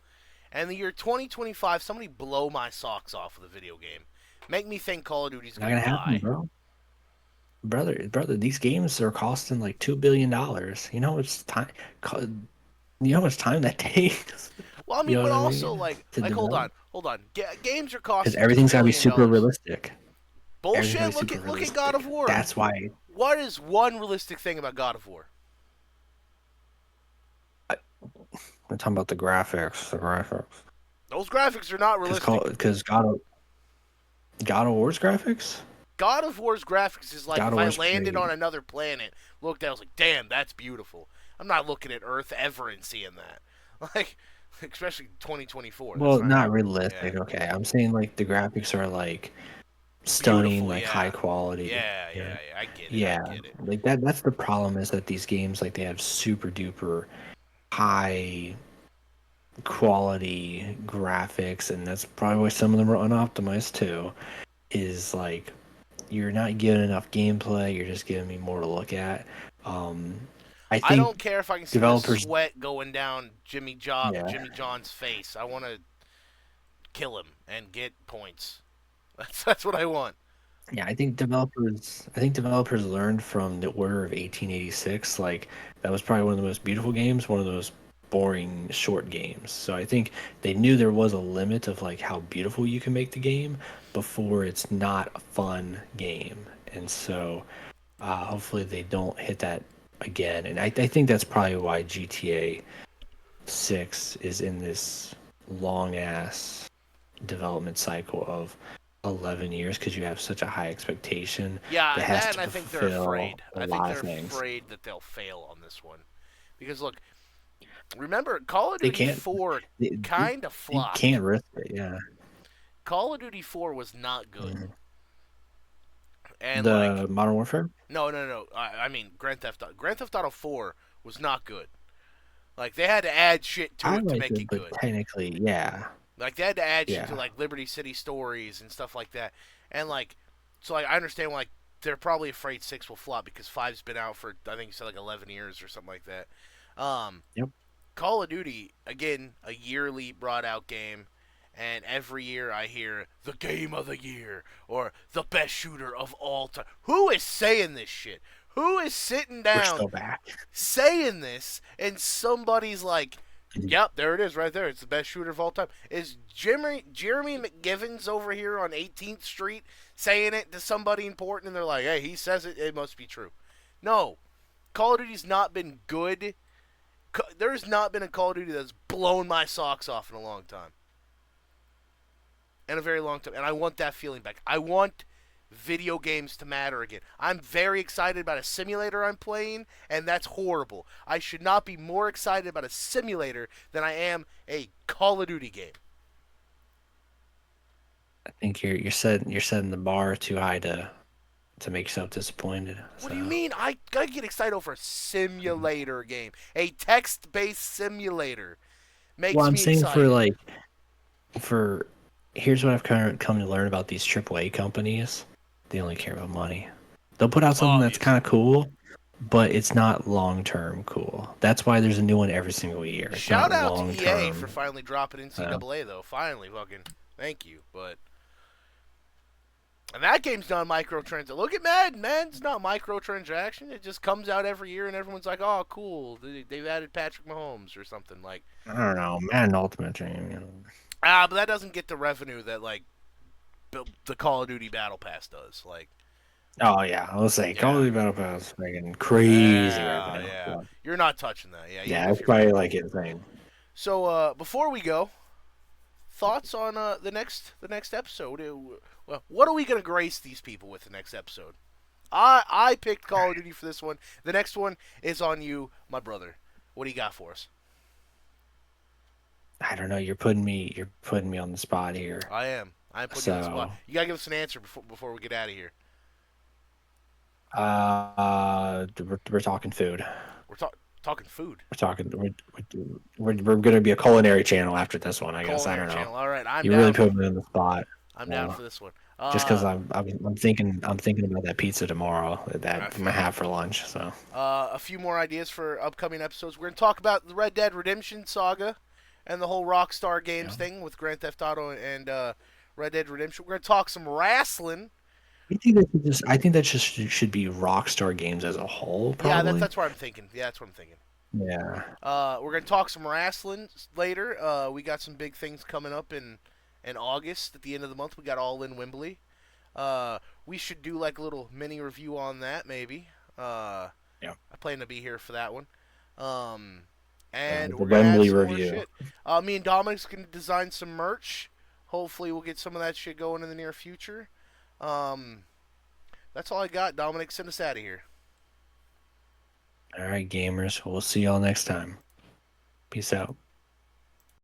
And the year 2025, somebody blow my socks off with a video game. Make me think Call of Duty's not gonna gonna happen, die. bro. Brother, these games are costing like $2 billion. You know how much time that takes. Well, I You mean, know but what I also mean? To hold develop on, hold on. Games are because costing two everything's got to be billion super dollars. realistic. Everything's got to Bullshit. be super Look at God of realistic. War. That's why What is one realistic thing about God of War? we're talking about the graphics. The graphics Those graphics are not realistic. because God of War's graphics. God of War's graphics is like God if of I War's landed great. on another planet, looked at, it, I was like, damn, that's beautiful. I'm not looking at Earth ever and seeing that. Like, especially 2024. That's Well, not not even. Yeah, realistic. Okay, I'm saying like the graphics are like stunning, beautiful. like high Yeah, quality. yeah, You know? yeah, yeah. I get it. I Yeah, get it. like that's the problem is that these games like they have super duper high quality graphics, and that's probably why some of them are unoptimized too. Is like you're not getting enough gameplay. You're just giving me more to look at. Um, I I don't think care if I can see the developers, sweat going down yeah, Jimmy John's face. I want to. kill him and get points. That's what I want. Yeah, I think developers learned from the Order of 1886. Like that was probably one of the most beautiful games, one of those boring short games. So I think they knew there was a limit of like how beautiful you can make the game before it's not a fun game. And so hopefully they don't hit that again. And I think that's probably why GTA 6 is in this long ass development cycle of 11 years because you have such a high expectation Yeah, that and has that, and to I think they're fulfill afraid. a I think lot of they're things. afraid that they'll fail on this one, because look, remember Call of They Duty can't 4 they, they, kind of they can't flopped. risk it. Yeah. Call of Duty 4 was not good, Mhm. and like The Modern Warfare, no. I mean Grand Theft Auto 4 was not good. Like they had to add shit to I it to liked make it, it but good. technically, yeah, Like they had to add shit to yeah. like Liberty City stories and stuff like that. And like so like I understand like they're probably afraid 6 will flop because 5's been out for I think you said like 11 years or something like that. Um Yep. Call of Duty again, a yearly brought out game, and every year I hear the game of the year or the best shooter of all time. Who is saying this shit? Who is sitting We're down still back. saying this and somebody's like, "Yep, there it is right there. It's the best shooter of all time." Is Jeremy McGivens over here on 18th Street saying it to somebody important and they're like, "Hey, he says it, it must be true." No. Call of Duty's not been good. There's not been a Call of Duty that's blown my socks off in a long time. In a very long time. And I want that feeling back. I want video games to matter again. I'm very excited about a simulator I'm playing, and that's horrible. I should not be more excited about a simulator than I am a Call of Duty game. I think you're setting the bar too high to make yourself disappointed. What do you So, mean? I gotta get excited over a simulator game. A text based simulator well, makes I'm me saying for excited. like for here's what I've kind of come to learn about these AAA companies. They only care about money. They'll put out something that's kind Obviously. of cool, but it's not long term cool. That's why there's a new one every single year. It's Shout not out to long EA for term. finally dropping Uh, NCAA though. Finally, fucking thank you. But and that game's not microtransaction. Look at Madden. Madden's not microtransaction. It just comes out every year, and everyone's like, "Oh, cool! They've added Patrick Mahomes or something." Like, I don't know, Madden Ultimate Team. but that doesn't get the revenue that like the Call of Duty Battle Pass does. Like, Oh yeah, I was saying Call of yeah, Duty Battle Pass, freaking crazy revenue. yeah. Yeah, You're not touching that, yeah. Even yeah, if it's you're probably paying. like insane. So before we go, thoughts on the next episode? Well, what are we gonna grace these people with the next episode? I picked Call of Duty for this one. The next one is on you, my brother. What do you got for us? I don't know. You're putting me on the spot here. I am. I'm putting you on the spot. So, You gotta give us an answer before we get out of here. we're talking food. We're talking food. We're talking. We're going to be a culinary channel after this one. I guess I Culinary don't know. channel. All right, I'm You really down. put me on the spot. I'm down Uh, for this one. just because I'm thinking about that pizza tomorrow that I I'm feel gonna you. have for lunch. So A few more ideas for upcoming episodes. We're gonna talk about the Red Dead Redemption saga and the whole Rockstar Games yeah, thing with Grand Theft Auto and Red Dead Redemption. We're gonna talk some wrestling. I think that just should be Rockstar Games as a whole, Yeah, that's probably. that's what I'm thinking. Yeah, that's what I'm thinking. Yeah. We're gonna talk some wrestling later. We got some big things coming up in August at the end of the month. We got All In Wembley. We should do like a little mini review on that maybe. Yeah. I plan to be here for that one. Um, and The we're gonna add Wembley some more review. shit. Me and Dominic's gonna design some merch. Hopefully, we'll get some of that shit going in the near future. Um, that's all I got. Dominic, send us out of here. All right, gamers. We'll see y'all next time. Peace out.